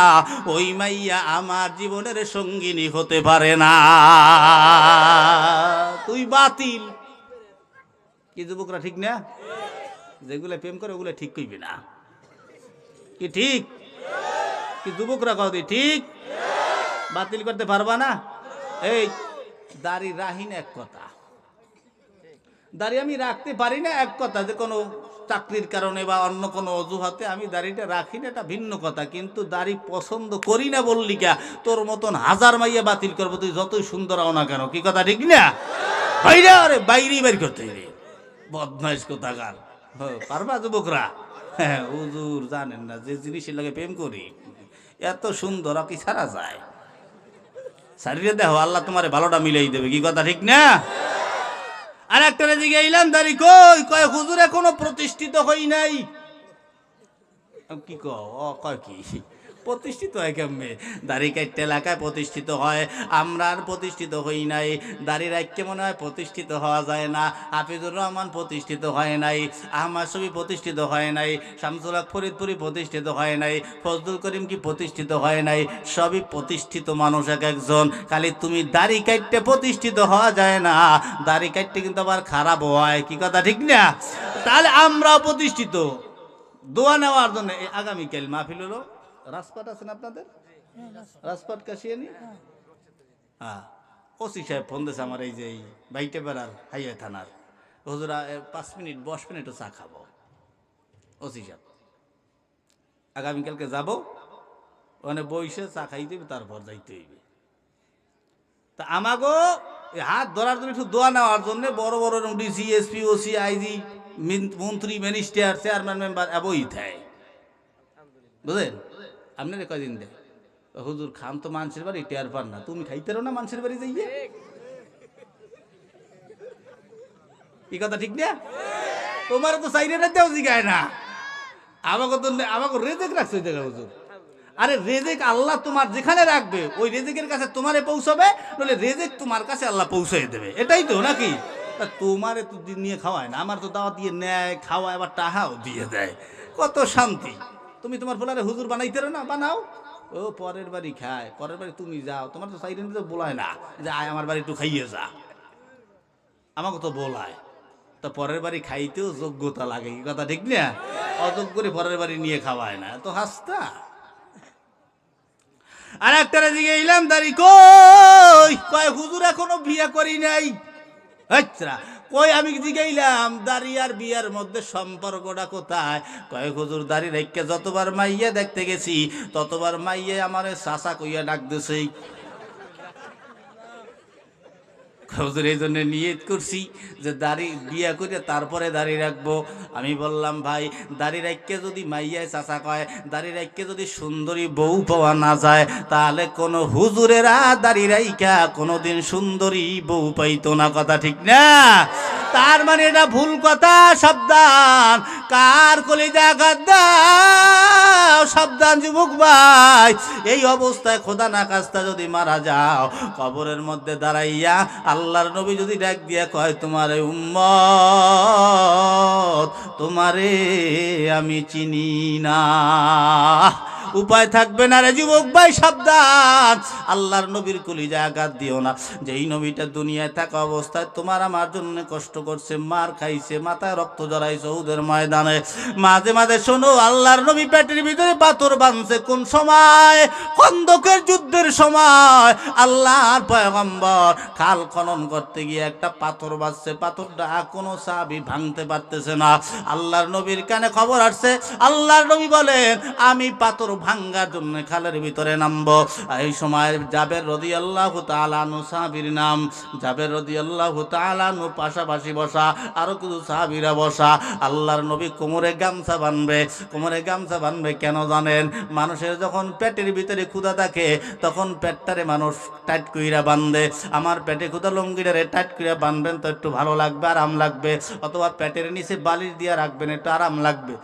ওই মাইয়া আমার জীবনের সঙ্গিনী হতে পারে না, তুই বাতিল। কি যুবকরা ঠিক না? যেগুলো প্রেম করে ওগুলো ঠিক কইবি না, কি ঠিক? কি যুবকরা কও ঠিক? বাতিল করতে পারবা না? এই দাড়ি রাহি না এক কথা, দাড়ি আমি রাখতে পারি না এক কথা, যে কোনো চাকরির কারণে বা অন্য কোনো অজুহাতে আমি দাড়িটা রাখি না, এটা ভিন্ন কথা। কিন্তু দাড়ি পছন্দ করি না বললি কা, তোর মতন হাজার মাইয়া বাতিল করবো, তুই যতই সুন্দর হও না কেন, কি কথা ঠিক না? বাইরে আরে বাইরেই বাইর করতে হবে, বদমাইশ কোথাকার। পারবা যুবকরা? হ্যাঁ, হুজুর জানেন না যে জিনিসের লাগে প্রেম করি, এত সুন্দর কি ছাড়া যায়? শারীরে দেখো, আল্লাহ তোমার ভালোটা মিলাই দেবে, কি কথা ঠিক না? আর একটা দিকে এলাম, দাড়ি কই? কয় হুজুর এখনো প্রতিষ্ঠিত হই নাই। কি কয় কি প্রতিষ্ঠিত হয় কেমনে? দাড়ি কাটতে এলাকায় প্রতিষ্ঠিত হয়, আমরা আর প্রতিষ্ঠিত হই নাই। দাড়ি রাখতে মনে হয় প্রতিষ্ঠিত হওয়া যায় না। হাফিজুর রহমান প্রতিষ্ঠিত হয় নাই, আহমদ শফি প্রতিষ্ঠিত হয় নাই, শামসুল হক ফরিদপুরি প্রতিষ্ঠিত হয় নাই, ফজলুল করিম কি প্রতিষ্ঠিত হয় নাই? সবই প্রতিষ্ঠিত মানুষ এক একজন। খালি তুমি দাড়ি কাটতে প্রতিষ্ঠিত হওয়া যায় না, দাড়ি কাটতে কিন্তু আবার খারাপ হয়। কি কথা ঠিক না? তাহলে আমরাও প্রতিষ্ঠিত। দোয়া নেওয়ার জন্য এই আগামীকাল মাহফিল হলো। রাজপাট আছেন আপনাদের? রাজপাট কাশিয়ানি? হ্যাঁ, ওসি সাহেব ফোন দিয়েছে আমার, এই যে এই বাইটে বেড়ার হাইওয়ে থানার। হুজুরা 5 মিনিট 10 মিনিটও চা খাবো। ওসি সাহেব আগামীকালকে যাব, ওখানে বইসে চা খাইতে হইবে, তারপর যাইতে হইবে। তা আমাগো হাত ধরার জন্য, একটু দোয়া নেওয়ার জন্য বড় বড় ডিসি, এসপি, ওসি, আইজি, মন্ত্রী, মিনিস্টার, চেয়ারম্যান, মেম্বার বই দেয়, বুঝলেন? আপনারা কয়দিন দেয়? হুজুর খান তো মানুষের বাড়ি, টের পান না। তুমি খাইতেরো না মানুষের বাড়ি যাইয়ে? এই কথা ঠিক না? তোমার তো সাইডে দেও জিগায় না। আমাকে তো আমাকে রেজেক রাখছে ওই জায়গায় হুজুর। আরে রেজেক আল্লাহ তোমার যেখানে রাখবে ওই রেজেকের কাছে তোমারে পৌঁছাবে, নইলে রেজেক তোমার কাছে আল্লাহ পৌঁছাই দেবে। এটাই তো নাকি? তোমারে তো নিয়ে খাওয়ায় না, আমার তো দাওয়াত দিয়ে নেয়, খাওয়ায়, আবার টাহাও দিয়ে দেয়। কত শান্তি। তুমি তোমার ফলারে হুজুর বানাইতেরো না? বানাও। ও পরের বাড়ি খায়, পরের বাড়ি তুমি যাও। তোমার তো সাইডে তো বলায় না যে আয় আমার বাড়ি একটু খাইয়ে যা, আমাকে তো বলায়। তা পরের বাড়ি খাইতেও যোগ্যতা লাগে। কি কথা ঠিক না? অযোগ্য করে পরের বাড়ি নিয়ে খাওয়ায় না, তো হাসতা। আর একটারে দিকে এলাম, দাড়ি কই? কয় হুজুর এখনো বিয়ে করি নাই। আচ্ছা কই? আমি জিগাইলাম দাড়ি আর বিয়ার মধ্যে সম্পর্কটা কোথায়? কয় হুজুর দাড়ি রেখে যতবার মাইয়া দেখতে গেছি ততবার মাইয়া আমারে চাচা কইয়া ডাক দিছে। হুজুর এই জন্য নিয়ত করছি যে দাড়ি বিয়া করে তারপরে দাড়ি রাখবো। আমি বললাম ভাই, দাড়ি রাখকে যদি মাইয়ায় চাচা কয়, দাড়ি রাখকে যদি সুন্দরী বউ পাওয়া না যায়, তাহলে কোনো হুজুরেরা দাড়ি রাইকা কোনোদিন সুন্দরী বউ পাইতো না। কথা ঠিক না? তার মানে এটা ভুল কথা। সাবধান, কার কলিজা আঘাত দাও। সাবধান যুবক ভাই, এই অবস্থায় খোদা না কাস্তা যদি মারা যাও, কবরের মধ্যে দাঁড়াইয়া আল্লাহর নবী যদি ডাক দিয়া কয় তোমারে উম্মত, তোমারে আমি চিনি না, উপায় থাকবে না রে যুবক ভাই। সাবধান, আল্লাহর নবীর কলিজা আঘাত দিও না। যেই নবীটা দুনিয়ায় থাকা অবস্থায় তোমার আমার জন্য কষ্ট করছে, মার খাইছে, মাথায় রক্ত জড়াইছে ওদের ময়দানে। মাঝে মাঝে শোনো, আল্লাহর নবী পেটের ভিতরে পাথর বাঁধছে কোন সময়? খন্দকের যুদ্ধের সময়। আল্লাহর পয়গম্বর খাল খনন করতে গিয়ে একটা পাথর বাঁধছে, পাথরটা কোনো সাহাবী ভাঙতে পারতেছে না। আল্লাহর নবীর কানে খবর আসছে, আল্লাহর নবী বলেন আমি পাথর ভাঙ্গার জন্য খালের ভিতরে নামবো। এই সময় জাবের রাদিয়াল্লাহু তাআলা আনহু সাহাবীর নাম, জাবের রাদিয়াল্লাহু তাআলা আনহু পাশাপাশি বসা, আরো কিছু সাহাবীরা বসা। আল্লাহর নবী কোমরে গামছা বাঁধবে। কোমরে গামছা বাঁধবে কেন জানেন? মানুষের যখন পেটের ভিতরে ক্ষুধা থাকে তখন পেটটারে মানুষ টাইট কইরা বাঁধে। আমার পেটে ক্ষুধা, লঙ্গিটারে টাইট কইরা বাঁধবেন তো একটু ভালো লাগবে, আরাম লাগবে। অথবা পেটের নিচে বালিশ দিয়ে রাখবেন, একটু আরাম লাগবে।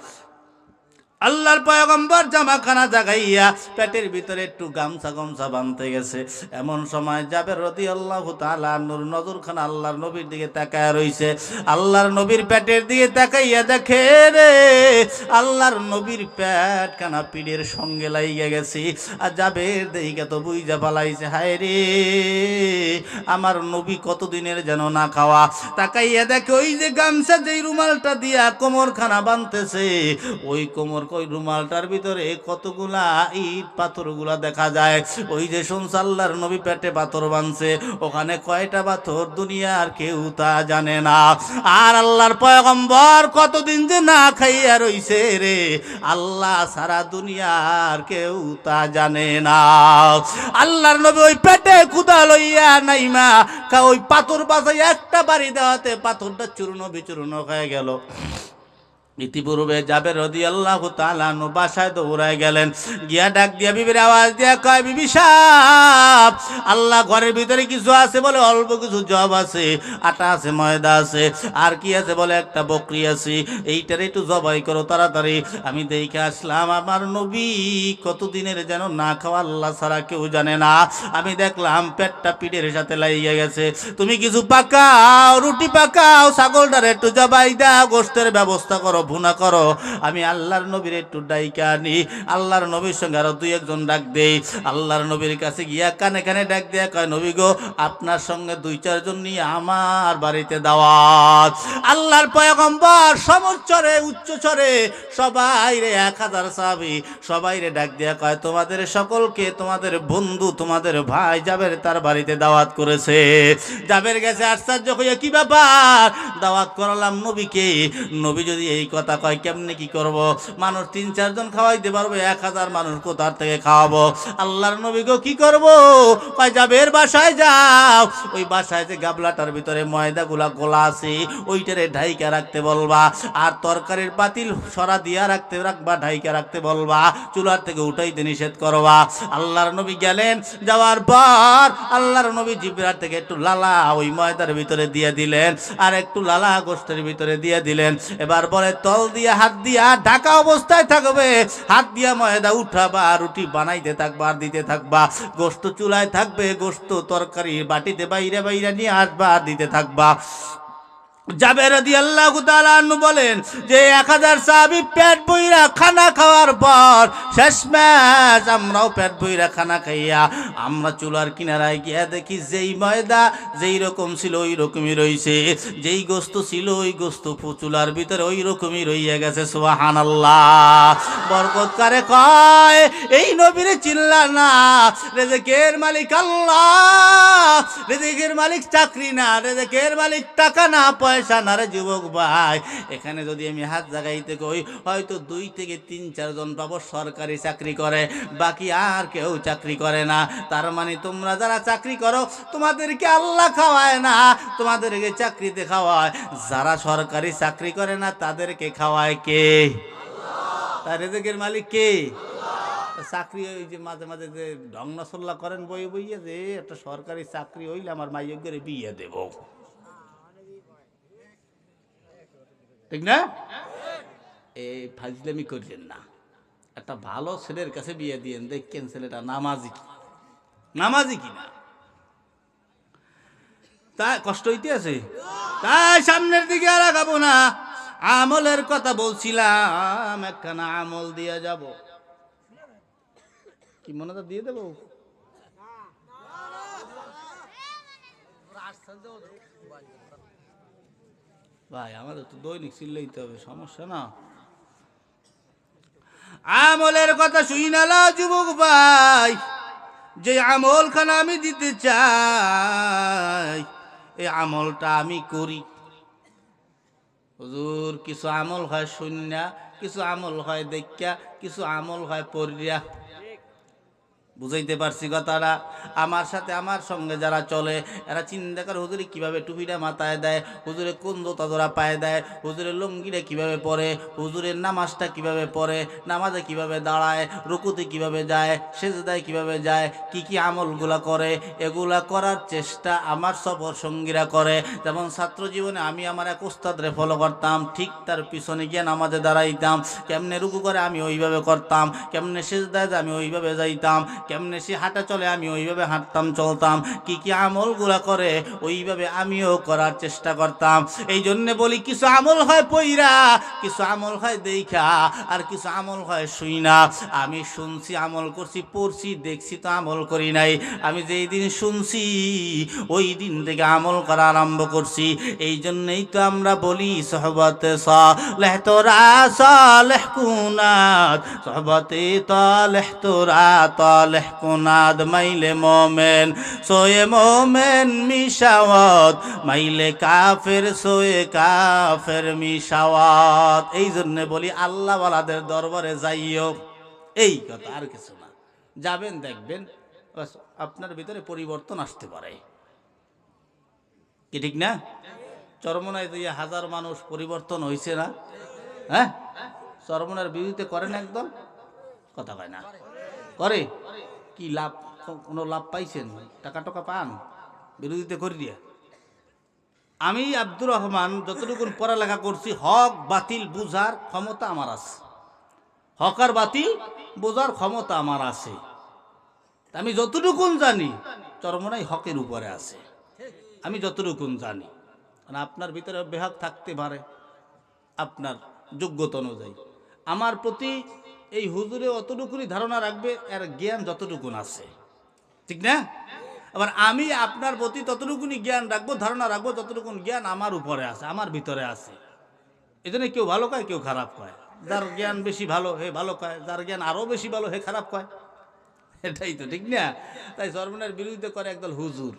আল্লাহর পয়গম্বর জামাখানা জাগাইয়া পেটের ভিতরে একটু গামছা গামছা বাঁধতে গেছে। এমন সময় জাবের রাদিয়াল্লাহু তাআলা নূর নজরখানা আল্লাহর নবীর দিকে তাকায় রইছে। আল্লাহর নবীর পেটের দিকে তাকাইয়া দেখে রে, আল্লাহর নবীর পেটখানা পিঠের সঙ্গে লাইগা গেছে। আর জাবের দিকে তো বুইজা পালাইছে, হায় রে আমার নবী কতদিনের যেন না খাওয়া। তাকাইয়া দেখে ওই যে গামছা, যেই রুমালটা দিয়া কোমরখানা বাঁধতেছে, ওই কোমর ওই রুমালটার ভিতরে কতগুলা ইট পাথরগুলা দেখা যায়। ওই যে শুনছ আল্লাহর নবী পেটে পাথর বাঁধছে, ওখানে কয়টা পাথর দুনিয়ার কেউ তা জানে না। আর আল্লাহর পয়গম্বর কতদিন যে না খাইয়া রইছে রে, আল্লাহ সারা দুনিয়ার কেউ তা জানে না। আল্লাহর নবী ওই পেটে ক্ষুধা লইয়া নাইমা ওই পাথর বাজাই একটা বাড়ি দেওয়াতে পাথরটা চূর্ণ বিচূর্ণ হয়ে গেল। ইতিপূর্বে জাবের রাদিয়াল্লাহু তাআলা আনহু বাসায় দৌড়ায় গেলেন, গিয়া ডাক দিয়া বিবির আওয়াজ দিয়া কয়, বিবি সাহেব, আল্লাহ ঘরের ভিতরে কিছু আছে বলে, অল্প কিছু জব আছে, আটা আছে, ময়দা আছে, আর কি আছে বলে, একটা বকরি আছে, এইটার একটু জবাই করো তাড়াতাড়ি। আমি দেখে আসলাম আমার নবী কতদিনের যেন না খাওয়া, আল্লাহ ছাড়া কেউ জানে না। আমি দেখলাম পেটটা পিঠের সাথে লাগিয়ে গেছে। তুমি কিছু পাকাও, রুটি পাকাও, ছাগলটার একটু জবাই দাও, গোশতের ব্যবস্থা করো, ভুনা করো। আমি আল্লাহর নবীর একটু ডাইকা আনি, আল্লাহর নবীর সঙ্গে আরো দুই একজন ডাক দেই। আল্লাহর নবীর কাছে গিয়া কানে কানে ডাক দেয়া কয়, নবী গো, আপনার সঙ্গে দুই চারজন নিয়ে আমার বাড়িতে দাওয়াত। আল্লাহর পয়গম্বর সমুচ্চরে উচ্চস্বরে সবাই রে 1000 সাহাবী সবাই রে ডাক দেয়া কয়, তোমাদের সকলকে তোমাদের বন্ধু, তোমাদের ভাই জাবের তার বাড়িতে দাওয়াত করেছে। জাবের গেছে আশ্চর্য হইয়া, কি ব্যাপার, দাওয়াত করালাম নবীকে, নবী যদি এই কথা কয় কেমনে কি করব, মানুষ 3-4 জন খাওয়াইতে পারবো, 1000 মানুষ কোথার থেকে খাওয়াবো? আল্লাহর নবী গো, কি করব? কয়, জাবের বাসায় যাও, ওই বাসায় যে গাবলাটার ভিতরে ময়দাগুলা গোলা আছে, ওইটারে ঢাইকা রাখতে বলবা, আর তরকারির পাতিল সরা দিয়া রাখবা, ঢাইকা রাখতে বলবা, চুলার থেকে উঠাইতে নিষেধ করবা। আল্লাহর নবী গেলেন, যাওয়ার পর আল্লাহর নবী জিব্রাইল থেকে একটু লালা ওই ময়দার ভিতরে দিয়ে দিলেন, আর একটু লালা গোশতের ভিতরে দিয়ে দিলেন। এবার বলে, তল দিয়া হাত দিয়া ঢাকা অবস্থায় থাকবে, হাত দিয়া ময়দা উঠাবা, রুটি বানাইতে থাকবা আর দিতে থাকবা, গোশত চুলায় থাকবে, গোশত তরকারি বাটিতে বাইরে বাইরে নিয়ে আসবা আর দিতে থাকবা। জাবের রাদিয়াল্লাহু তাআলা আনহু বলেন যে 1000 সাহাবী পেট বইরা খানা খাওয়ার পর শেষমেশ আমরাও পেট বইরা খানা খাইয়া আমরা চুলার কিনারায় গিয়া দেখি, যেই ময়দা যেই রকম ছিল ওই রকমই রইছে, যেই গোশত ছিল ওই গোশত চুলার ভিতরে ওই রকমই রইয়া গেছে। সুবহানাল্লাহ। বরকত কারে কয়, এই নবীরে চিল্লা না, রিজিকের মালিক আল্লাহ, রিজিকের মালিক চাকরি না, রিজিকের মালিক টাকা না, পয়সা না। রে যুবক ভাই, এখানে যদি আমি হাত জাগাইতে কই, হয়তো 2 থেকে 3-4 জন পাবো সরকারি চাকরি করে, বাকি আর কেউ চাকরি করে না। তার মানে তোমরা যারা চাকরি করো, তোমাদেরকে আল্লাহ খাওয়ায় না, তোমাদেরকে চাকরিতে খাওয়ায়। যারা সরকারি চাকরি করে না, তাদেরকে খাওয়ায় কে? তার রিজিকের মালিক কে? চাকরি ওই যে মাঝে মাঝে যে ঢংনাচল্লা করেন বই বইয়ে, যে একটা সরকারি চাকরি হইলে আমার মাইয়ের করে বিয়ে দেব, ঠিক না? এই ফাজলামি করলেন না, একটা ভালো ছেলের কাছে বিয়ে দিয়েন, দেখেন ছেলেটা নামাজি কিনা। তাই কষ্ট হইতে আছে, তাই সামনের দিকে আর আগাবো না। আমলের কথা বলছিলাম, একখানা আমল দিয়ে যাব। কি মনে তো দিয়ে দেবো? ভাই আমাদের তো দৈনিক চিল্লাইতে হবে, সমস্যা না। আমলের কথা শুই না যুবক ভাই, যে আমলখানা আমি দিতে চাই, এই আমলটা আমি করি। হুজুর, কিছু আমল হয় শূন্য, কিছু আমল হয় দেখা, কিছু আমল হয় পড়িয়া। বুঝাইতে পারছি কথাটা? আমার সাথে আমার সঙ্গে যারা চলে, এরা চিন্তা করে, হুজুরে কিভাবে টুপিটা মাথায় দেয়, হুজুরে কোন জোতা জোড়া পায়ে দেয়, হুজুরের লুঙ্গিটা কিভাবে পরে, হুজুরের নামাজটা কিভাবে পড়ে, নামাজে কিভাবে দাঁড়ায়, রুকুতে কিভাবে যায়, সেজদায় কিভাবে যায়, কি কি আমলগুলা করে, এগুলা করার চেষ্টা আমার সফর সঙ্গীরা করে। যেমন ছাত্র জীবনে আমি আমার এক উস্তাদরে ফলো করতাম, ঠিক তার পিছনে গিয়ে নামাজে দাঁড়াইতাম, কেমনে রুকু করে আমি ওইভাবে করতাম, কেমনে সেজদায় আমি ওইভাবে যাইতাম, কেমনে সে হাঁটা চলে আমি ওইভাবে হাঁটতাম চলতাম, কি কি আমলগুলা করে ওইভাবে আমিও করার চেষ্টা করতাম। এই জন্যে বলি, কিছু আমল হয় পইরা, কিছু আমল হয় দেখা, আর কিছু আমল হয় শুই না। আমি শুনছি, আমল করছি, পড়ছি, দেখছি তো আমল করি নাই। আমি যেই দিন শুনছি ওই দিন থেকে আমল করা আরম্ভ করছি। এই জন্যই তো আমরা বলি, সহবতে সালেহ তোরা সালেহ কুনাত, সহবতে তালেহ তোরা তালেহ কুনাদ, মাইলে মোমেন সোয়ে মোমেন মিশাওয়াত, মাইলে কাফের সোয়ে কাফের মিশাওয়াত। এই জন্য বলি, আল্লাহ ওয়ালাদের দরবারে যাইও, এই কথা, আর কিছু না। যাবেন, দেখবেন আপনার ভিতরে পরিবর্তন আসতে পারে, কি ঠিক না? চরমনায় যে 1000 মানুষ পরিবর্তন হয়েছে না, হ্যাঁ, চরমনের বিরুদ্ধে করেন একদল, কথা কয় না, করে কি লাভ? কোনো লাভ পাইছেন? টাকা টাকা পান বিরোধিতা করি দিয়া? আমি আব্দুর রহমান যতটুকু পড়ালেখা করছি, হক বাতিল বুঝার ক্ষমতা আমার আছে, হক আর বাতিল বোঝার ক্ষমতা আমার আছে। আমি যতটুকুন জানি চরমনাই হকের উপরে আছে, আমি যতটুকুন জানি। আপনার ভিতরে বেহক থাকতে পারে আপনার যোগ্যতা অনুযায়ী। আমার প্রতি এই হুজুরে অতটুকুনি ধারণা রাখবে, এর জ্ঞান যতটুকুন আছে, ঠিক না? আবার আমি আপনার প্রতি ততটুকুনি জ্ঞান রাখবো, ধারণা রাখবো যতটুকুন জ্ঞান আমার উপরে আছে, আমার ভিতরে আছে। এই জন্য কেউ ভালো কয়, কেউ খারাপ কয়। যার জ্ঞান বেশি ভালো হে ভালো কয়, যার জ্ঞান আরো বেশি ভালো হে খারাপ কয়। এটাই তো, ঠিক না? তাই চরমনের বিরুদ্ধে করে একদল হুজুর।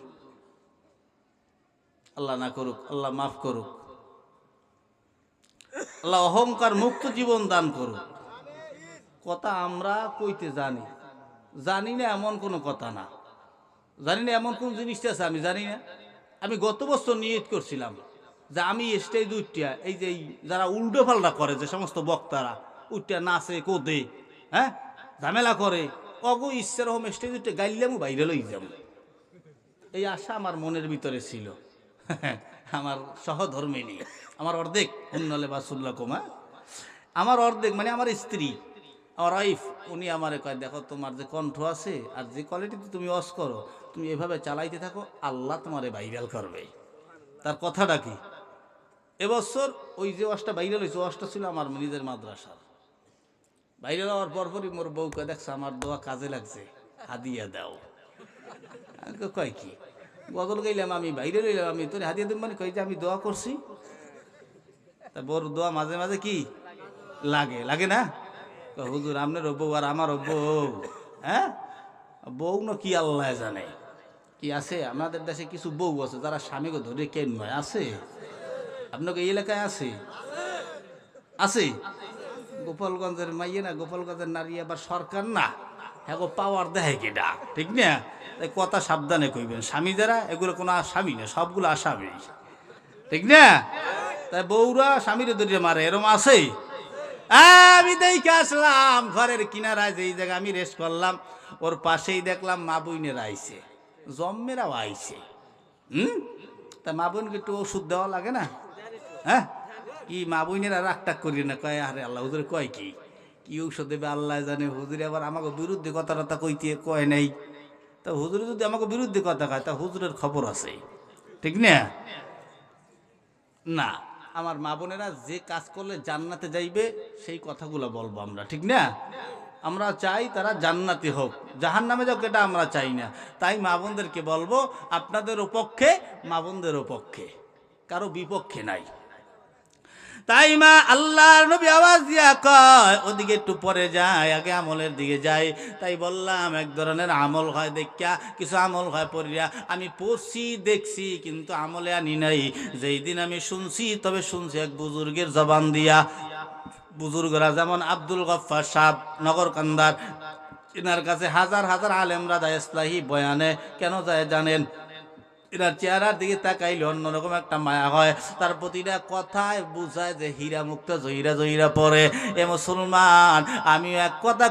আল্লাহ না করুক, আল্লাহ মাফ করুক, আল্লাহ অহংকার মুক্ত জীবন দান করুক। কথা আমরা কইতে জানি, জানি না এমন কোনো কথা না, জানি না এমন কোন জিনিসটা আছে আমি জানি না। আমি গত বছর নিয়ত করছিলাম যে আমি স্টেজ উঠিয়া, এই যে যারা উল্টো পাল্টা করে, যে সমস্ত বক্তারা উঠিয়া নাচে কোদে, হ্যাঁ, ঝামেলা করে, অগো ইচ্ছার হোম স্টেজ উঠে গাইলাম বাইরে লই যাব, এই আশা আমার মনের ভিতরে ছিল। আমার সহধর্মিনী, আমার অর্ধেক উন্নলে বাসুল্লাহ কুমা, আমার অর্ধেক মানে আমার স্ত্রী, আমার ওয়াইফ, উনি আমারে কয়, দেখো তোমার যে কণ্ঠ আছে আর যে কোয়ালিটিতে তুমি ওয়াজ করো, তুমি এভাবে চালাইতে থাকো, আল্লাহ তোমারে ভাইরাল করবে। তার কথাটা কি? এবছর ওই যে ওয়াজটা ভাইরাল হয়েছে, ওয়াজটা ছিল আমার নিজের মাদ্রাসার। ভাইরাল হওয়ার পরপরই মোর বউকে দেখছে আমার দোয়া কাজে লাগছে, হাদিয়া দাও। কয় কি গজল গাইলাম আমি, ভাইরাল হইলাম আমি, তোর হাদিয়া দেব মানে? কই যে আমি দোয়া করছি। তা বোর দোয়া মাঝে মাঝে কি লাগে, লাগে না? হুজুর আপনার বউ আর আমার বউ, হ্যাঁ, বউ না কি আল্লাহ জানে কি আছে। আমাদের দেশে কিছু বউ আছে যারা স্বামীকে ধরে কেন নয়, আছে? আপনাকে এই এলাকায় আছে? আছে? গোপালগঞ্জের মাইয়ে না, গোপালগঞ্জের নারী আবার সরকার না, হ্যাঁ গো পাওয়ার দেয় কেটা, ঠিক না? তাই কথা সাবধানে কইবেন, স্বামী যারা এগুলো কোনো স্বামী না, সবগুলো আসামি, ঠিক না? তাই বউরা স্বামীর ধরে মারে, এরম আছে? আমি দেখে আসলাম ঘরের কিনারায়, যেই জায়গায় আমি রেস্ট করলাম ওর পাশেই দেখলাম মা বোনেরা আইছে, জম্মেরাও আইছে। তা মা বোনকে একটু ওষুধ দেওয়া লাগে না? হ্যাঁ, কি মা বোনেরা রাগটাক করি না, কয় আরে আল্লাহ হুজুর কয় কি কি ঔষধ দেবে আল্লাহ জানে। হুজুরে আবার আমাকে বিরুদ্ধে কথা টথা কইতে কয় নাই। তা হুজুরে যদি আমাকে বিরুদ্ধে কথা কয়, তা হুজুরের খবর আছে, ঠিক না? না, আমার মা বোনেরা যে কাজ করলে জান্নাতে যাইবে সেই কথাগুলো বলবো আমরা, ঠিক না? আমরা চাই তারা জান্নাতি হোক, জাহান্নামে যাক এটা আমরা চাই না। তাই মা বোনদেরকে বলবো, আপনাদের পক্ষে, মা বোনদের পক্ষে, কারো বিপক্ষে নাই। তাই মা আল্লাহর নবী আওয়াজ দিয়া কয়, ওদিকে একটু পরে যায়, আগে আমলের দিকে যায়। তাই বললাম এক ধরনের আমল হয় দেখা, কিছু আমল হয় পড়িয়া। আমি পড়ছি দেখছি কিন্তু আমলে আনি নাই। যেই দিন আমি শুনছি, তবে শুনছি এক বুজুর্গের জবান দিয়া। বুজুর্গরা যেমন আব্দুল গফফার সাহেব নগরকান্দার, এনার কাছে হাজার হাজার আলেমরা যায় ইসলাহি বয়ানে। কেন যায় জানেন? এনার চেহারার দিকে তাকাইলে অন্যরকম একটা মায়া হয়, তার প্রতিটা কথায় বুঝায় যে হীরা মুক্ত জহিরা জহিরা পড়ে। এ মুসলমান, আমিও এক কথা